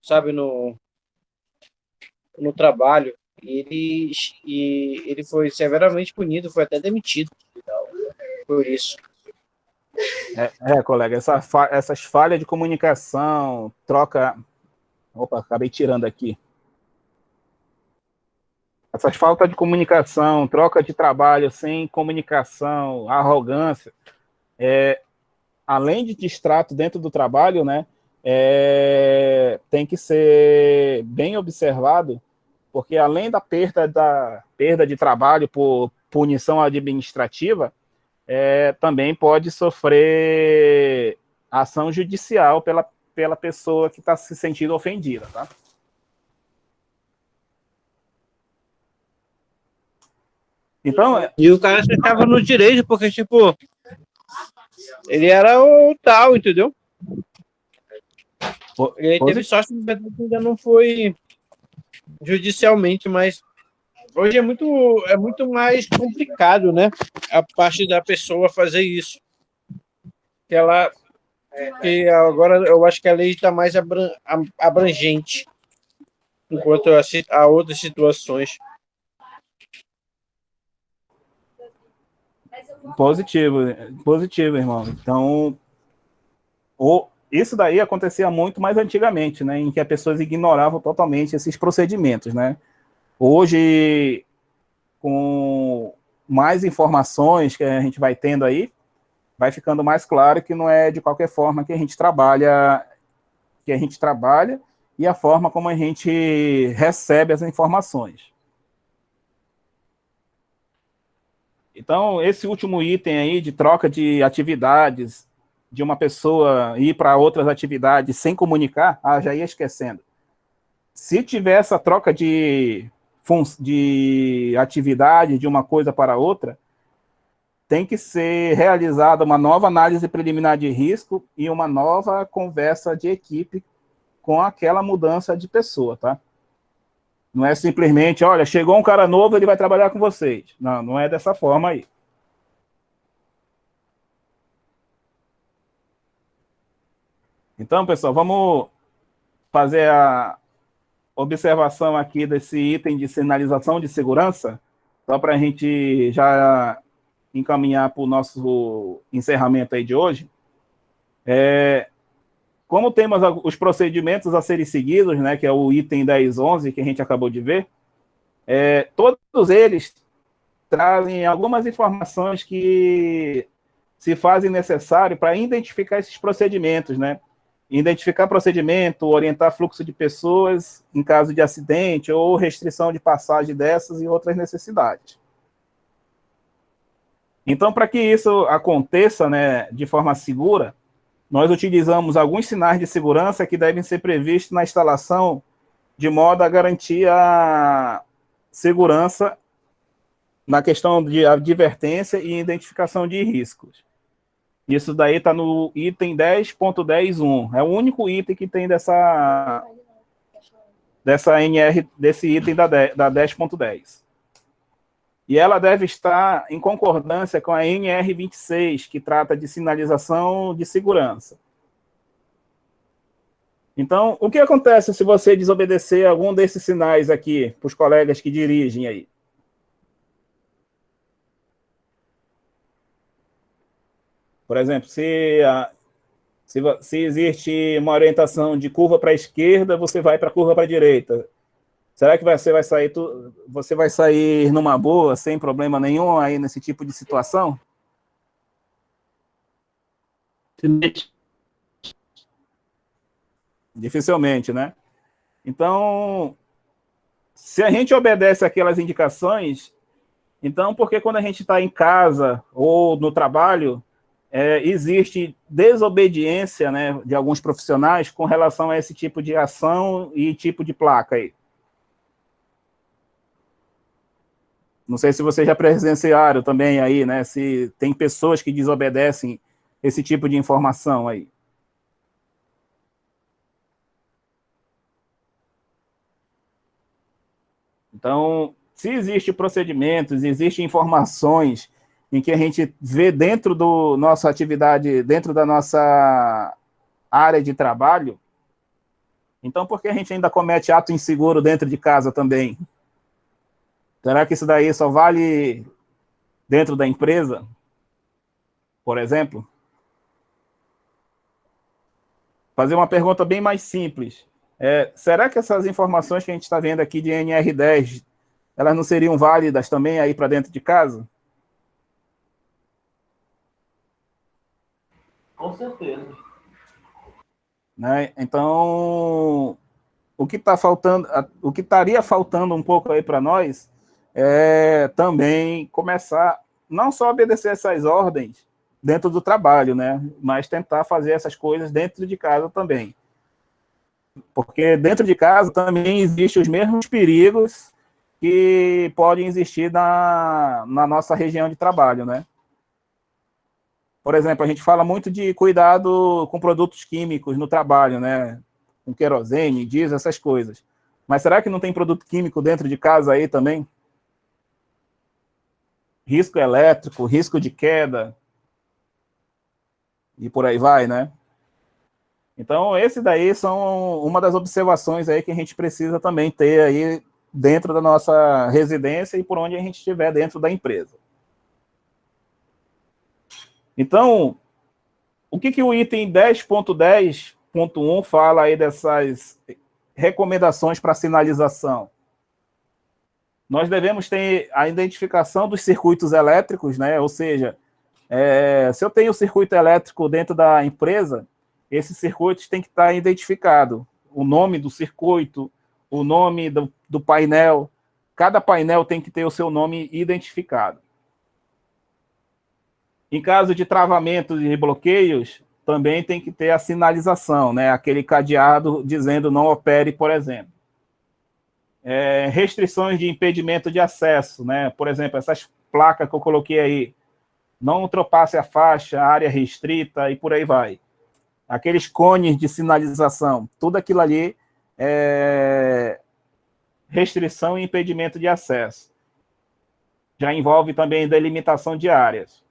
Speaker 3: sabe, no trabalho, e ele foi severamente punido, foi até demitido por isso.
Speaker 1: Colega, essas falhas de comunicação, troca... Opa, acabei tirando aqui. Essas faltas de comunicação, troca de trabalho sem comunicação, arrogância, além de distrato dentro do trabalho, né, tem que ser bem observado, porque além da perda de trabalho por punição administrativa, também pode sofrer ação judicial pela pessoa que está se sentindo ofendida, tá? Então,
Speaker 3: e o cara estava no direito, porque, tipo, ele era o tal, entendeu? Ele teve sorte, que ainda não foi judicialmente, mas hoje é muito mais complicado, né? A parte da pessoa fazer isso. Que agora eu acho que a lei está mais abrangente, enquanto a outras situações.
Speaker 1: Positivo, irmão. Então, isso daí acontecia muito mais antigamente, né, em que as pessoas ignoravam totalmente esses procedimentos, né? Hoje, com mais informações que a gente vai tendo aí, vai ficando mais claro que não é de qualquer forma que a gente trabalha e a forma como a gente recebe as informações. Então, esse último item aí de troca de atividades, de uma pessoa ir para outras atividades sem comunicar, já ia esquecendo. Se tiver essa troca de atividade de uma coisa para outra, tem que ser realizada uma nova análise preliminar de risco e uma nova conversa de equipe com aquela mudança de pessoa, tá? Não é simplesmente, olha, chegou um cara novo, ele vai trabalhar com vocês. Não, não é dessa forma aí. Então, pessoal, vamos fazer a observação aqui desse item de sinalização de segurança, só para a gente já encaminhar para o nosso encerramento aí de hoje. Como temos os procedimentos a serem seguidos, né, que é o item 10.11, que a gente acabou de ver, todos eles trazem algumas informações que se fazem necessário para identificar esses procedimentos, né? identificar procedimento, orientar fluxo de pessoas em caso de acidente ou restrição de passagem dessas e outras necessidades. Então, para que isso aconteça, né, de forma segura, nós utilizamos alguns sinais de segurança que devem ser previstos na instalação de modo a garantir a segurança na questão de advertência e identificação de riscos. Isso daí está no item 10.10.1. É o único item que tem dessa NR, desse item da 10.10. E ela deve estar em concordância com a NR26, que trata de sinalização de segurança. Então, o que acontece se você desobedecer algum desses sinais aqui, para os colegas que dirigem aí? Por exemplo, se existe uma orientação de curva para a esquerda, você vai para a curva para a direita. Será que você vai sair numa boa, sem problema nenhum aí nesse tipo de situação? Dificilmente, né? Então, se a gente obedece aquelas indicações, então, porque quando a gente está em casa ou no trabalho, existe desobediência, né, de alguns profissionais com relação a esse tipo de ação e tipo de placa aí? Não sei se vocês já presenciaram também aí, né, se tem pessoas que desobedecem esse tipo de informação aí. Então, se existem procedimentos, existem informações em que a gente vê dentro da nossa atividade, dentro da nossa área de trabalho, então por que a gente ainda comete ato inseguro dentro de casa também? Será que isso daí só vale dentro da empresa, por exemplo? Fazer uma pergunta bem mais simples. Será que essas informações que a gente está vendo aqui de NR10, elas não seriam válidas também aí para dentro de casa?
Speaker 5: Com certeza.
Speaker 1: Né? Então, o que está faltando, o que estaria faltando um pouco aí para nós é também começar, não só obedecer essas ordens dentro do trabalho, né? Mas tentar fazer essas coisas dentro de casa também. Porque dentro de casa também existem os mesmos perigos que podem existir na nossa região de trabalho, né? Por exemplo, a gente fala muito de cuidado com produtos químicos no trabalho, né? Com querosene, diesel, essas coisas. Mas será que não tem produto químico dentro de casa aí também? Risco elétrico, risco de queda, e por aí vai, né? Então, esse daí são uma das observações aí que a gente precisa também ter aí dentro da nossa residência e por onde a gente estiver dentro da empresa. Então, o que o item 10.10.1 fala aí dessas recomendações para sinalização? Nós devemos ter a identificação dos circuitos elétricos, né? Ou seja, se eu tenho circuito elétrico dentro da empresa, esses circuitos têm que estar identificados. O nome do circuito, o nome do painel. Cada painel tem que ter o seu nome identificado. Em caso de travamentos e bloqueios, também tem que ter a sinalização, né? Aquele cadeado dizendo não opere, por exemplo. Restrições de impedimento de acesso, né? Por exemplo, essas placas que eu coloquei aí, não ultrapasse a faixa, área restrita e por aí vai. Aqueles cones de sinalização, tudo aquilo ali é restrição e impedimento de acesso. Já envolve também delimitação de áreas.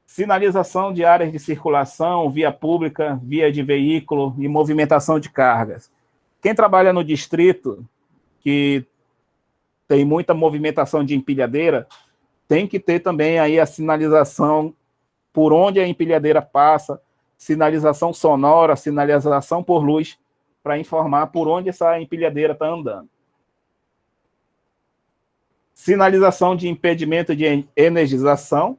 Speaker 1: Sinalização de áreas de circulação, via pública, via de veículo e movimentação de cargas. Quem trabalha no distrito, que tem muita movimentação de empilhadeira, tem que ter também aí a sinalização por onde a empilhadeira passa, sinalização sonora, sinalização por luz, para informar por onde essa empilhadeira está andando. Sinalização de impedimento de energização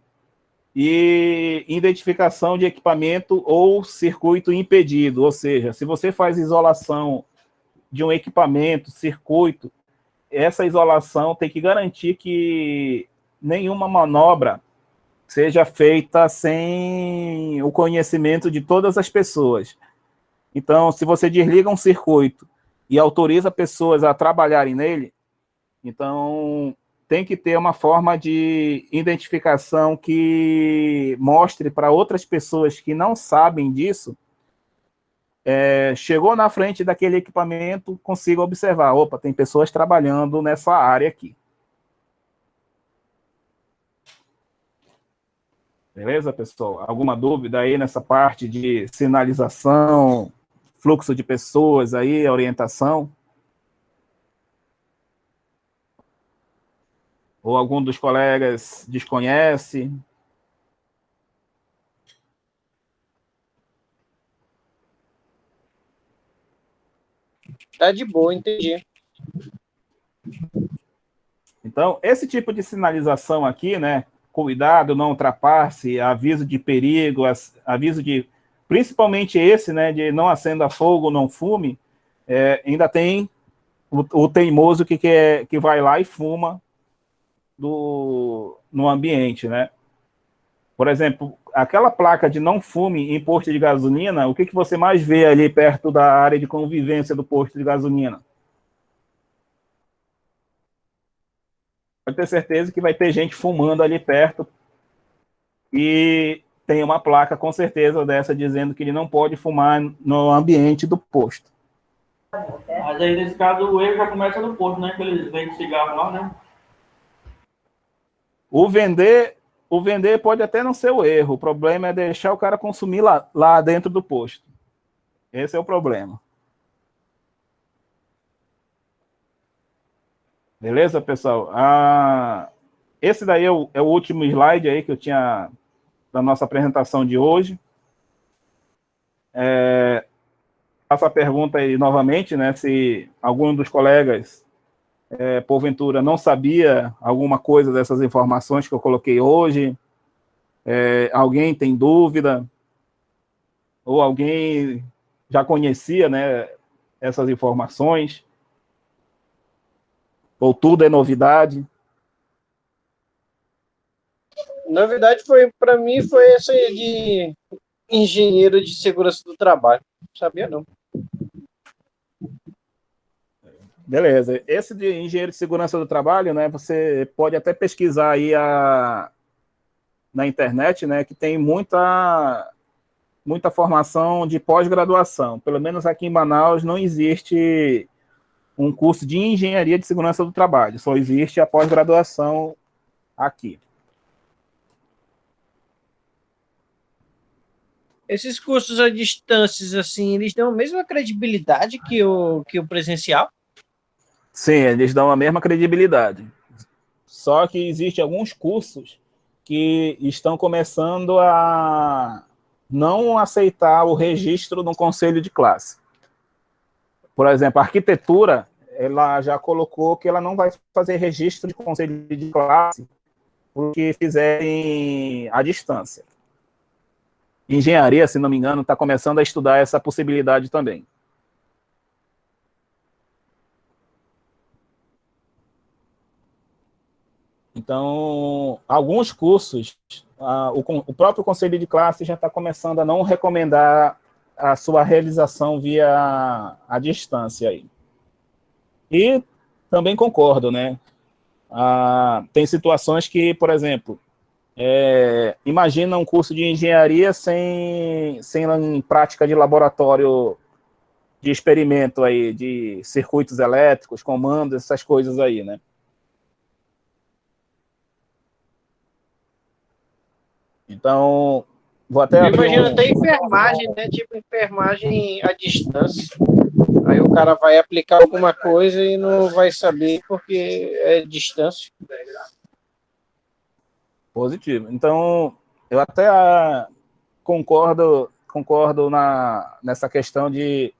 Speaker 1: e identificação de equipamento ou circuito impedido, ou seja, se você faz isolação de um equipamento, circuito, essa isolação tem que garantir que nenhuma manobra seja feita sem o conhecimento de todas as pessoas. Então, se você desliga um circuito e autoriza pessoas a trabalharem nele, então tem que ter uma forma de identificação que mostre para outras pessoas que não sabem disso, chegou na frente daquele equipamento, consiga observar, opa, tem pessoas trabalhando nessa área aqui. Beleza, pessoal? Alguma dúvida aí nessa parte de sinalização, fluxo de pessoas aí, orientação? Ou algum dos colegas desconhece?
Speaker 3: Tá de boa, entendi.
Speaker 1: Então, esse tipo de sinalização aqui, né? Cuidado, não ultrapasse, aviso de perigo, aviso de... Principalmente esse, né? De não acenda fogo, não fume, ainda tem o teimoso que vai lá e fuma no ambiente, né? Por exemplo, aquela placa de não fume em posto de gasolina, o que você mais vê ali perto da área de convivência do posto de gasolina? Pode ter certeza que vai ter gente fumando ali perto e tem uma placa com certeza dessa dizendo que ele não pode fumar no ambiente do posto.
Speaker 7: Mas aí, nesse caso, o erro já começa no posto, né? Que eles vendem cigarro lá, né?
Speaker 1: O vender pode até não ser o erro, o problema é deixar o cara consumir lá dentro do posto. Esse é o problema. Beleza, pessoal? Esse daí é o último slide aí que eu tinha da nossa apresentação de hoje. Faço a pergunta aí novamente, né? Se algum dos colegas, porventura, não sabia alguma coisa dessas informações que eu coloquei hoje. Alguém tem dúvida? Ou alguém já conhecia, né, essas informações? Ou tudo é novidade?
Speaker 3: Novidade para mim foi essa aí de engenheiro de segurança do trabalho. Não sabia não.
Speaker 1: Beleza. Esse de engenheiro de segurança do trabalho, né, você pode até pesquisar aí na internet, né, que tem muita formação de pós-graduação. Pelo menos aqui em Manaus não existe um curso de engenharia de segurança do trabalho, só existe a pós-graduação aqui.
Speaker 3: Esses cursos à distância, assim, eles dão a mesma credibilidade que o presencial?
Speaker 1: Sim, eles dão a mesma credibilidade. Só que existem alguns cursos que estão começando a não aceitar o registro no conselho de classe. Por exemplo, a arquitetura, ela já colocou que ela não vai fazer registro de conselho de classe porque fizerem à distância. Engenharia, se não me engano, está começando a estudar essa possibilidade também. Então, alguns cursos, o próprio conselho de classe já está começando a não recomendar a sua realização via a distância aí. E também concordo, né? Tem situações que, por exemplo, imagina um curso de engenharia sem prática de laboratório de experimento aí, de circuitos elétricos, comandos, essas coisas aí, né? Então, vou até abrir
Speaker 3: Imagina até enfermagem, né? Tipo enfermagem à distância. Aí o cara vai aplicar alguma coisa e não vai saber porque é distância.
Speaker 1: Positivo. Então, eu até concordo nessa questão de...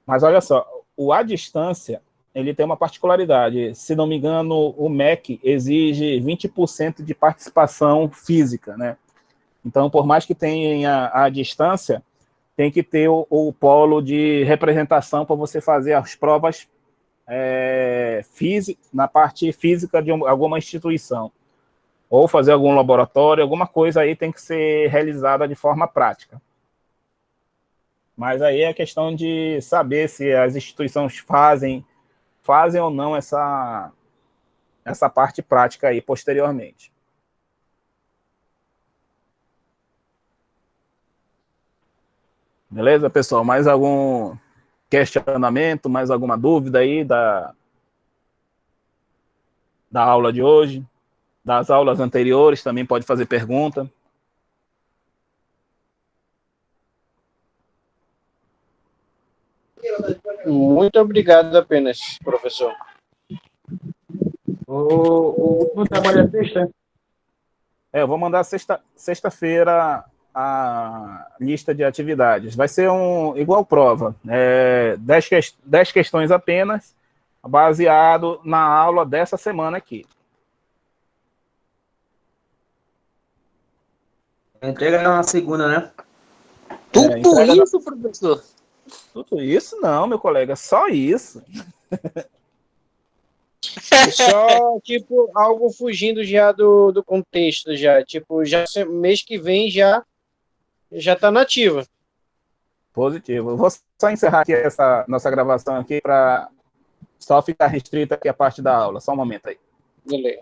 Speaker 1: Mas olha só, o à distância, ele tem uma particularidade. Se não me engano, o MEC exige 20% de participação física, né? Então, por mais que tenha a distância, tem que ter o polo de representação para você fazer as provas na parte física de alguma instituição, ou fazer algum laboratório, alguma coisa aí tem que ser realizada de forma prática. Mas aí é questão de saber se as instituições fazem ou não essa parte prática aí posteriormente. Beleza, pessoal? Mais algum questionamento, mais alguma dúvida aí da aula de hoje? Das aulas anteriores também pode fazer pergunta.
Speaker 3: Muito obrigado apenas, professor.
Speaker 4: O último trabalho é sexta?
Speaker 1: Eu vou mandar sexta-feira a lista de atividades. Vai ser igual prova. 10 questões apenas, baseado na aula dessa semana aqui.
Speaker 4: Entrega na segunda, né?
Speaker 6: Tudo
Speaker 1: entrega
Speaker 6: isso, professor?
Speaker 1: Tudo isso não, meu colega, só isso.
Speaker 3: Só, tipo, algo fugindo já do contexto, já. Tipo, já mês que vem já tá nativa.
Speaker 1: Positivo. Eu vou só encerrar aqui essa nossa gravação aqui para só ficar restrita aqui a parte da aula. Só um momento aí.
Speaker 3: Beleza.